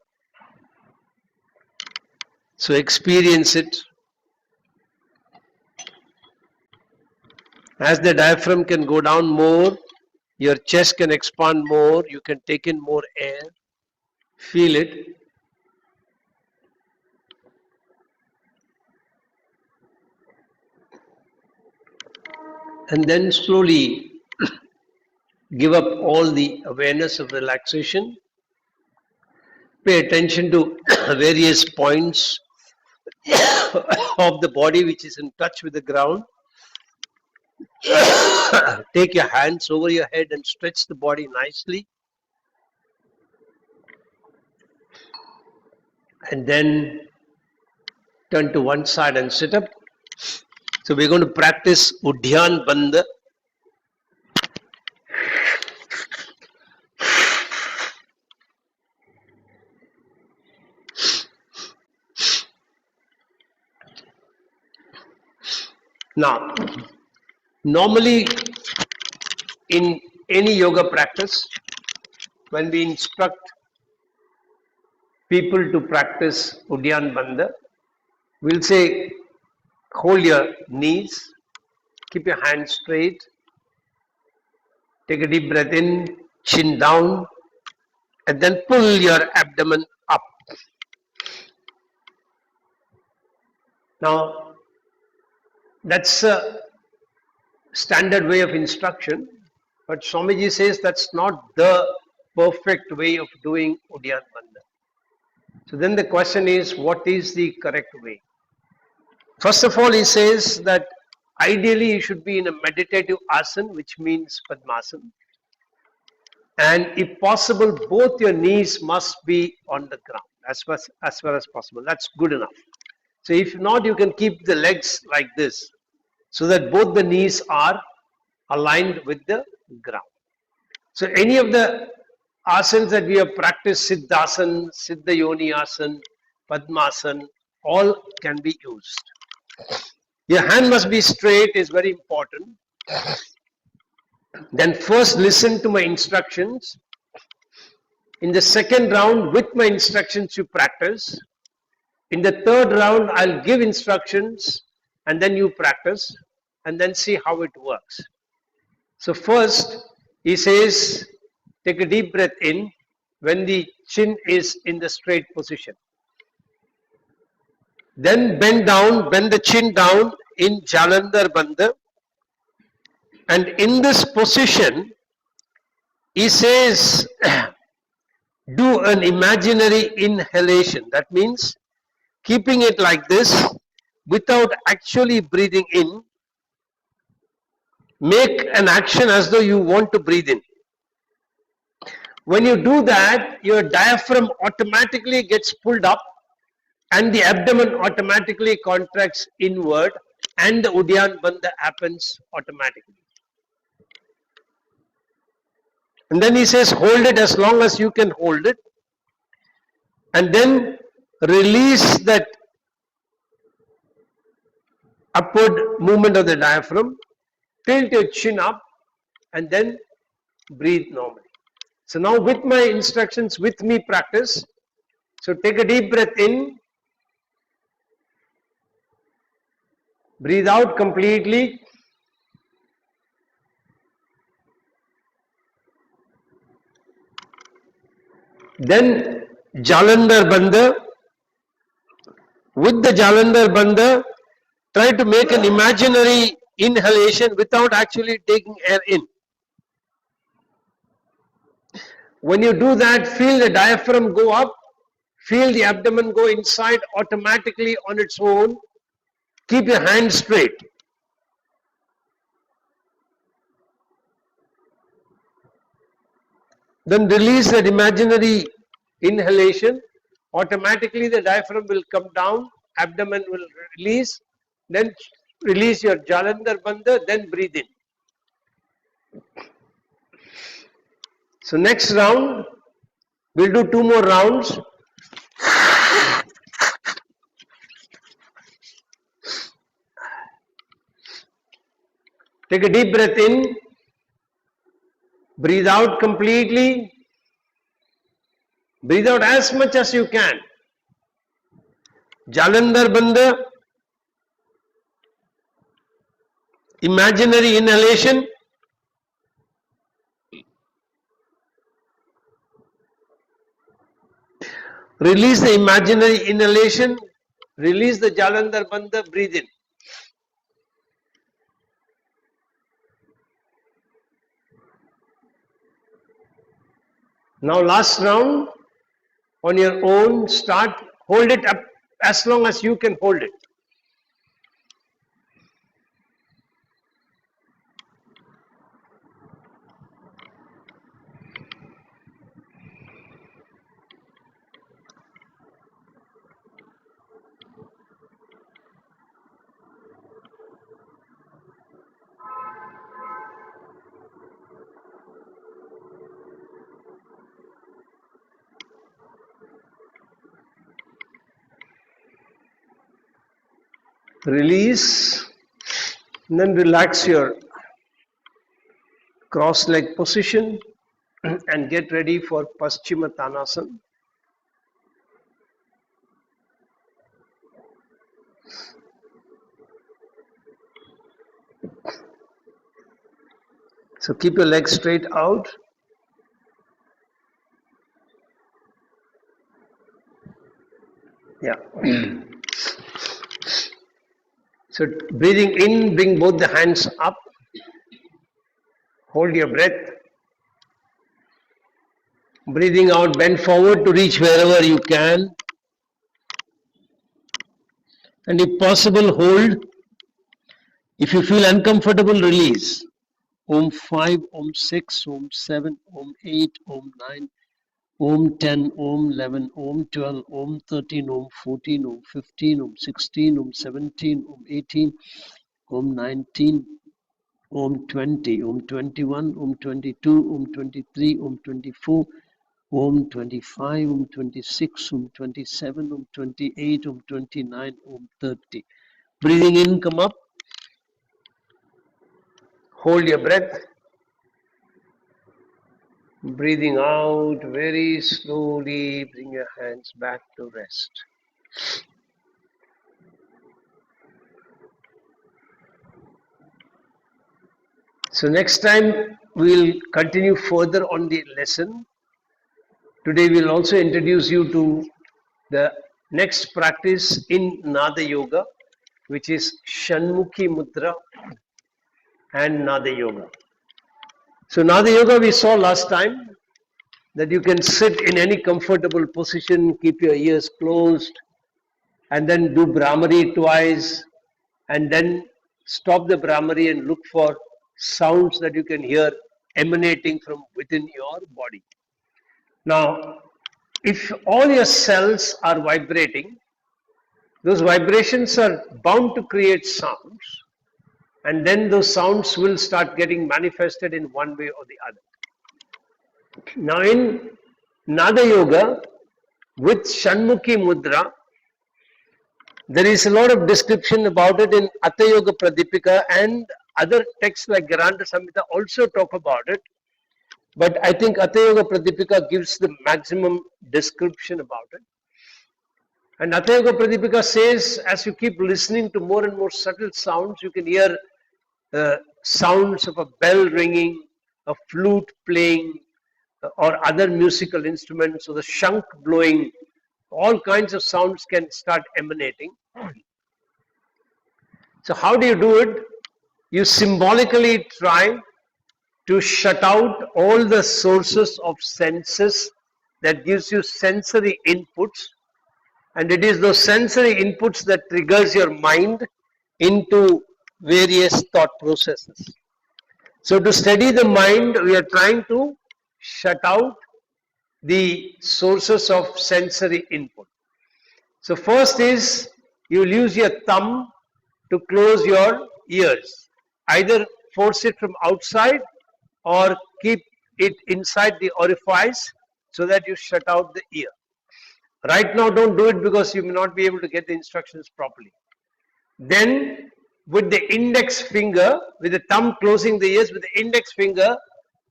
Speaker 1: So experience it. As the diaphragm can go down more, your chest can expand more, you can take in more air. Feel it. And then slowly give up all the awareness of relaxation. Pay attention to various points of the body which is in touch with the ground. Take your hands over your head and stretch the body nicely. And then turn to one side and sit up. So we're going to practice Udiyanbandha. Now, normally in any yoga practice, when we instruct people to practice Udiyanbandha, we'll say, hold your knees, keep your hands straight, take a deep breath in, chin down, and then pull your abdomen up. Now, that's a standard way of instruction, but Swamiji says that's not the perfect way of doing Udiyanbandha. So then the question is, what is the correct way? First of all, he says that ideally you should be in a meditative asana, which means Padmasana. And if possible, both your knees must be on the ground as far as possible. That's good enough. So if not, you can keep the legs like this so that both the knees are aligned with the ground. So any of the asanas that we have practiced, Siddhasana, Siddha Yoni Asana, Padmasana, all can be used. Your hand must be straight, is very important. Then first listen to my instructions. In the second round, with my instructions, you practice. In the third round, I'll give instructions and then you practice and then see how it works. So first, he says, take a deep breath in when the chin is in the straight position. Then bend down, bend the chin down in Jalandhar Bandha. And in this position, he says, do an imaginary inhalation. That means keeping it like this without actually breathing in. Make an action as though you want to breathe in. When you do that, your diaphragm automatically gets pulled up and the abdomen automatically contracts inward and the Udiyanbandha happens automatically. And then he says, hold it as long as you can hold it. And then release that upward movement of the diaphragm. Tilt your chin up and then breathe normally. So now with my instructions, with me practice. So take a deep breath in, breathe out completely. Then Jalandhar. With the Jalandhar, try to make an imaginary inhalation without actually taking air in. When you do that, feel the diaphragm go up, feel the abdomen go inside automatically on its own. Keep your hands straight. Then release that imaginary inhalation. Automatically the diaphragm will come down, abdomen will release. Then release your Jalandhar, then breathe in. So next round, we'll do 2 more rounds. Take a deep breath in, breathe out completely, breathe out as much as you can. Jalandhar, imaginary inhalation. Release the imaginary inhalation, release the Jalandhar, breathe in. Now last round, on your own, start, hold it up as long as you can hold it. Release, and then relax your cross leg position and get ready for Paschimottanasana. So keep your legs straight out. Yeah. So breathing in, bring both the hands up. Hold your breath. Breathing out, bend forward to reach wherever you can. And if possible, hold. If you feel uncomfortable, release. Om 5, Om 6, Om 7, Om 8, Om 9, Om 10, Om 11, Om 12, Om 13, Om 14, Om 15, Om 16, Om 17, Om 18, Om 19, Om 20, Om 21, Om 22, Om 23, Om 24, Om 25, Om 26, Om 27, Om 28, Om 29, Om 30. Breathing in, come up. Hold your breath. Breathing out very slowly, bring your hands back to rest. So next time we'll continue further on the lesson. Today we'll also introduce you to the next practice in Nada Yoga, which is Shanmukhi Mudra and Nada Yoga. So Nada Yoga we saw last time that you can sit in any comfortable position, keep your ears closed, and then do Brahmari twice, and then stop the Brahmari and look for sounds that you can hear emanating from within your body. Now, if all your cells are vibrating, those vibrations are bound to create sounds, and then those sounds will start getting manifested in one way or the other. Now in Nada Yoga, with Shanmukhi Mudra, there is a lot of description about it in Atha Yoga Pradipika, and other texts like Garanda Samhita also talk about it. But I think Hatha Yoga Pradipika gives the maximum description about it. And Hatha Yoga Pradipika says, as you keep listening to more and more subtle sounds, you can hear sounds of a bell ringing, a flute playing, or other musical instruments, or the shank blowing. All kinds of sounds can start emanating. So, how do you do it? You symbolically try to shut out all the sources of senses that gives you sensory inputs, and it is those sensory inputs that triggers your mind into various thought processes. So to steady the mind, we are trying to shut out the sources of sensory input. So first is you will use your thumb to close your ears. Either force it from outside or keep it inside the orifice so that you shut out the ear. Right now don't do it because you may not be able to get the instructions properly. Then with the index finger, with the thumb closing the ears, with the index finger,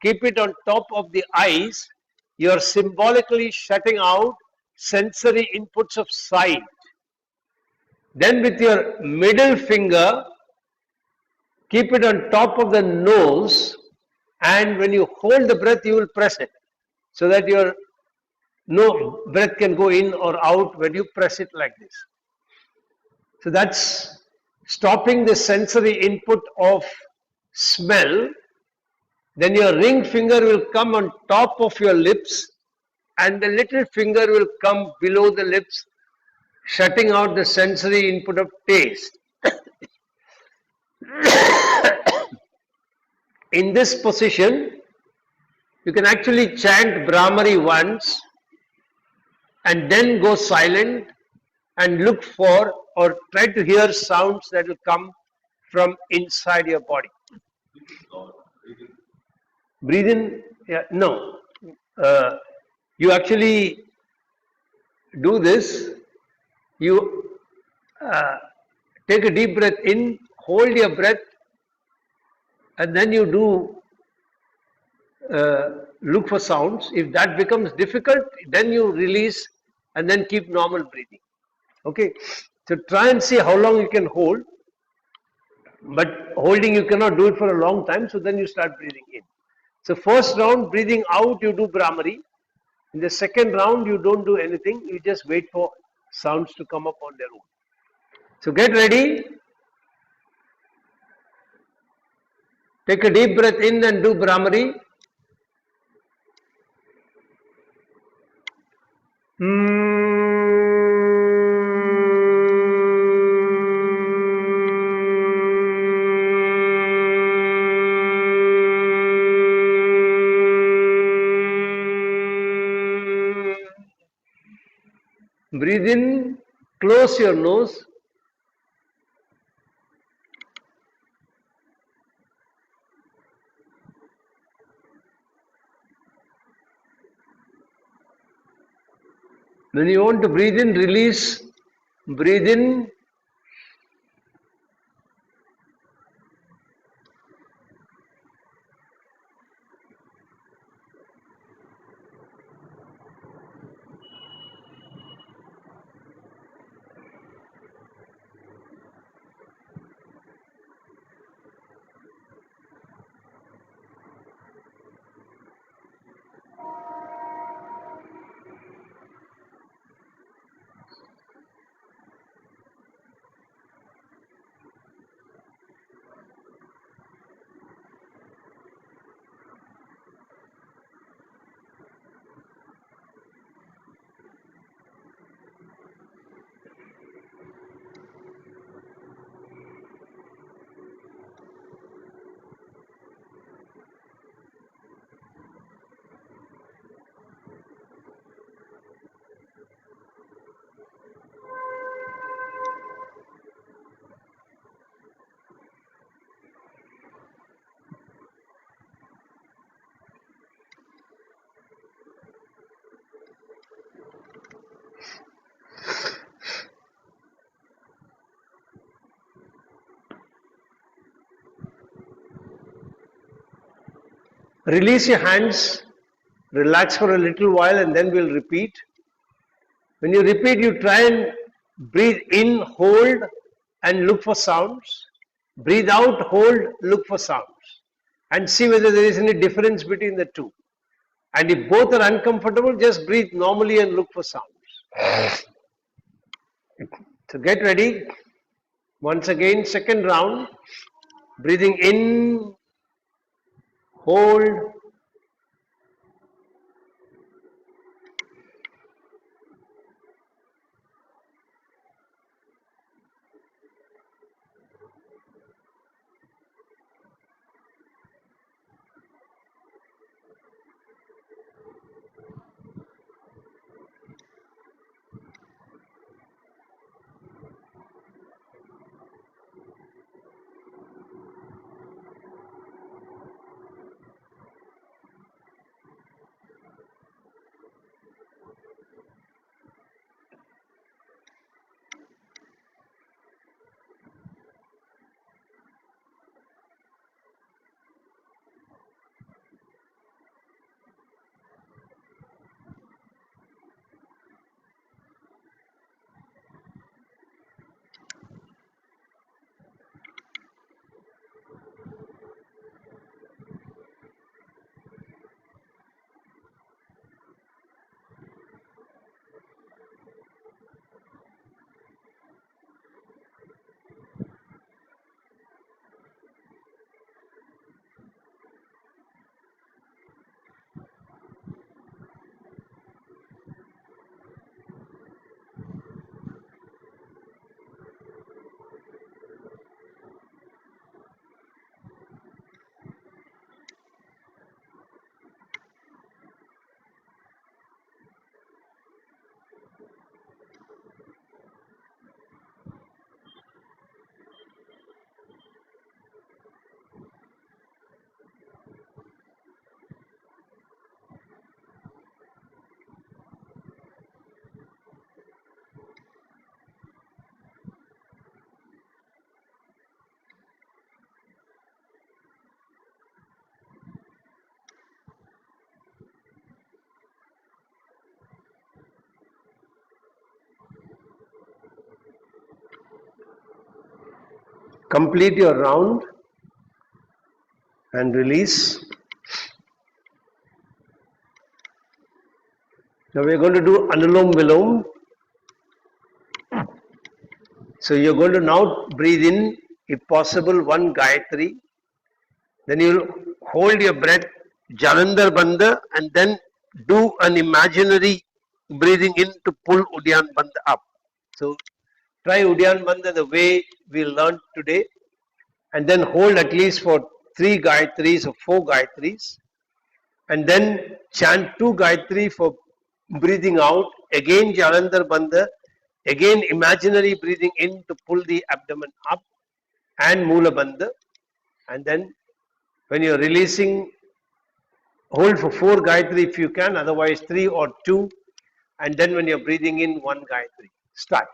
Speaker 1: keep it on top of the eyes. You are symbolically shutting out sensory inputs of sight. Then with your middle finger, keep it on top of the nose, and when you hold the breath, you will press it so that your no breath can go in or out when you press it like this. So that's stopping the sensory input of smell. Then your ring finger will come on top of your lips, and the little finger will come below the lips, shutting out the sensory input of taste. In this position, you can actually chant Brahmari once and then go silent and look for or try to hear sounds that will come from inside your body. Breathe in, yeah, no. You actually do this. You take a deep breath in, hold your breath, and then you do look for sounds. If that becomes difficult, then you release and then keep normal breathing. Okay, so try and see how long you can hold, but holding you cannot do it for a long time, so then you start breathing in. So first round, breathing out, you do Brahmari. In the second round, you don't do anything, you just wait for sounds to come up on their own. So get ready. Take a deep breath in and do Brahmari. Breathe in, close your nose. When you want to breathe in, release. Breathe in. Release your hands, relax for a little while, and then we'll repeat. When you repeat, you try and breathe in, hold, and look for sounds. Breathe out, hold, look for sounds. And see whether there is any difference between the two. And if both are uncomfortable, just breathe normally and look for sounds. So get ready. Once again, second round. Breathing in, hold, complete your round and release. Now we're going to do Anulom Vilom. So you're going to now breathe in, if possible, one Gayatri. Then you'll hold your breath, Udiyanbandha, and then do an imaginary breathing in to pull Udiyanbandha up. So try Udiyanbandha the way we learned today, and then hold at least for 3 Gayatris or 4 Gayatris, and then chant 2 Gayatri for breathing out, again Udiyanbandha, again imaginary breathing in to pull the abdomen up, and Mula Bandha, and then when you're releasing, hold for 4 Gayatri if you can, otherwise 3 or 2, and then when you're breathing in, 1 Gayatri. Start.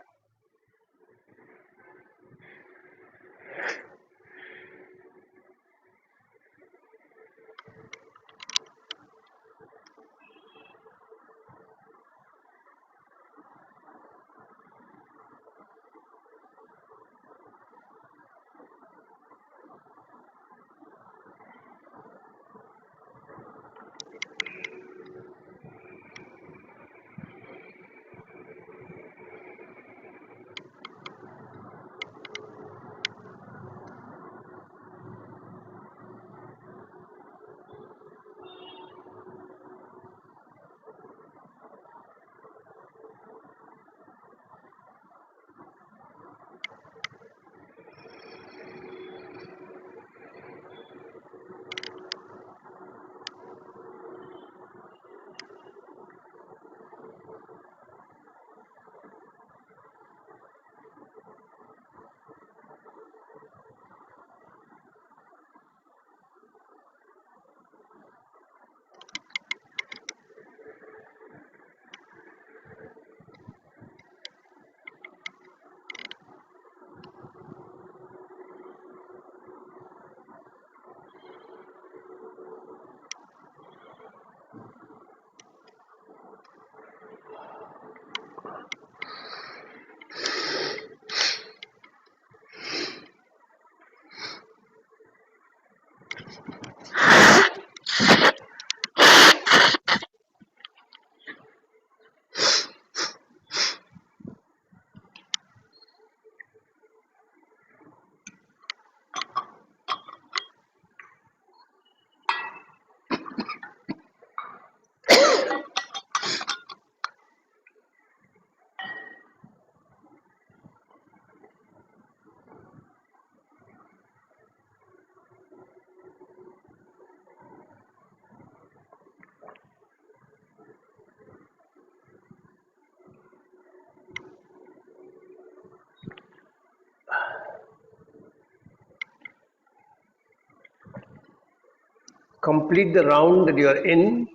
Speaker 1: Complete the round that you are in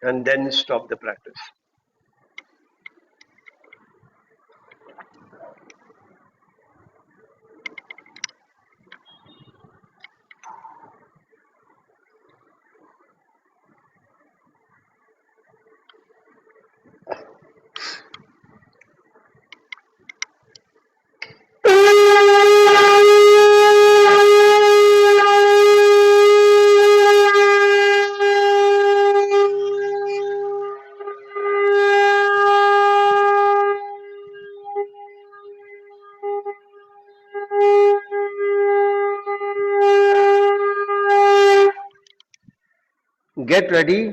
Speaker 1: and then stop the practice. Get ready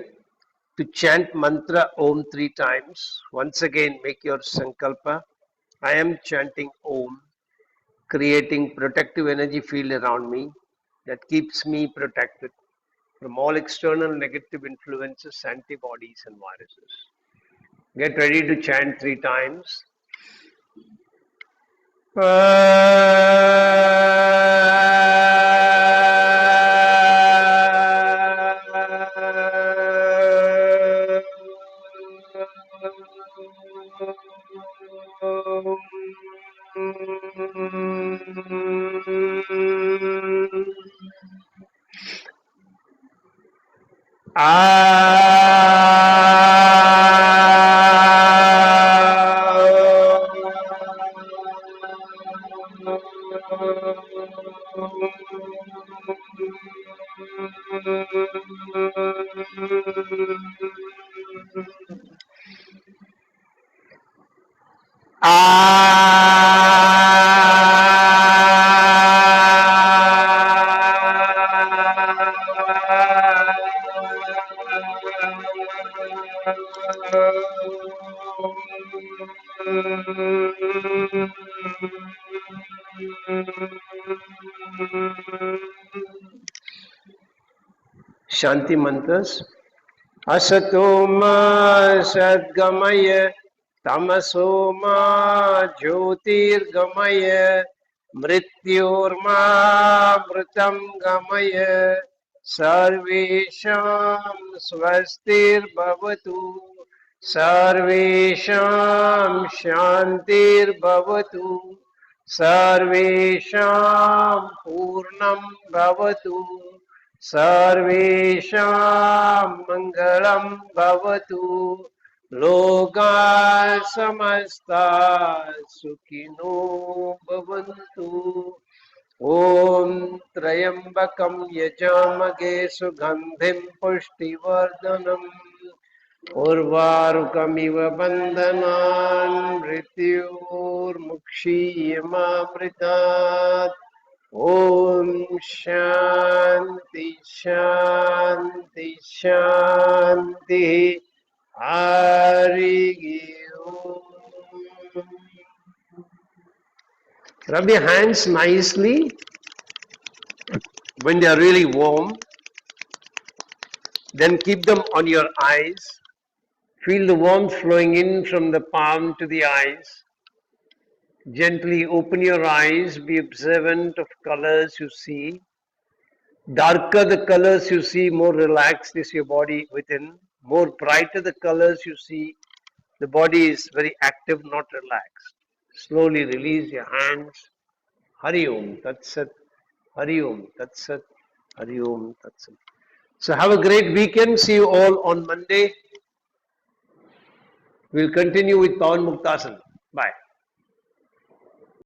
Speaker 1: to chant mantra Om 3 times. Once again, make your sankalpa. I am chanting Om, creating protective energy field around me that keeps me protected from all external negative influences, antibodies, and viruses. Get ready to chant 3 times. Shanti mantras. Asatoma sadgamaya tamasoma jyotirgamaya mrityorma mritam gamaya sarvesham swastir bhavatu sarvesham shantir bhavatu sarvesham purnam bhavatu Sarvesham Mangalam Bhavatu Loka Samasta Sukhino Bhavantu Om Trayambakam Yajamage Sugandhim Pushtivardhanam Urvarukamiva Bandhanan Mrityur Mukshiyamamritat Om Shanti Shanti Shanti Hari Om. Rub your hands nicely when they are really warm. Then keep them on your eyes. Feel the warmth flowing in from the palm to the eyes. Gently open your eyes, be observant of colors you see. Darker the colors you see, more relaxed is your body within. More brighter the colors you see, the body is very active, not relaxed. Slowly release your hands. Hari Om Tat Sat. Hari Om Tat Sat. Hari Om Tat Sat. So have a great weekend. See you all on Monday. We'll continue with Pawan Muktasan. Bye.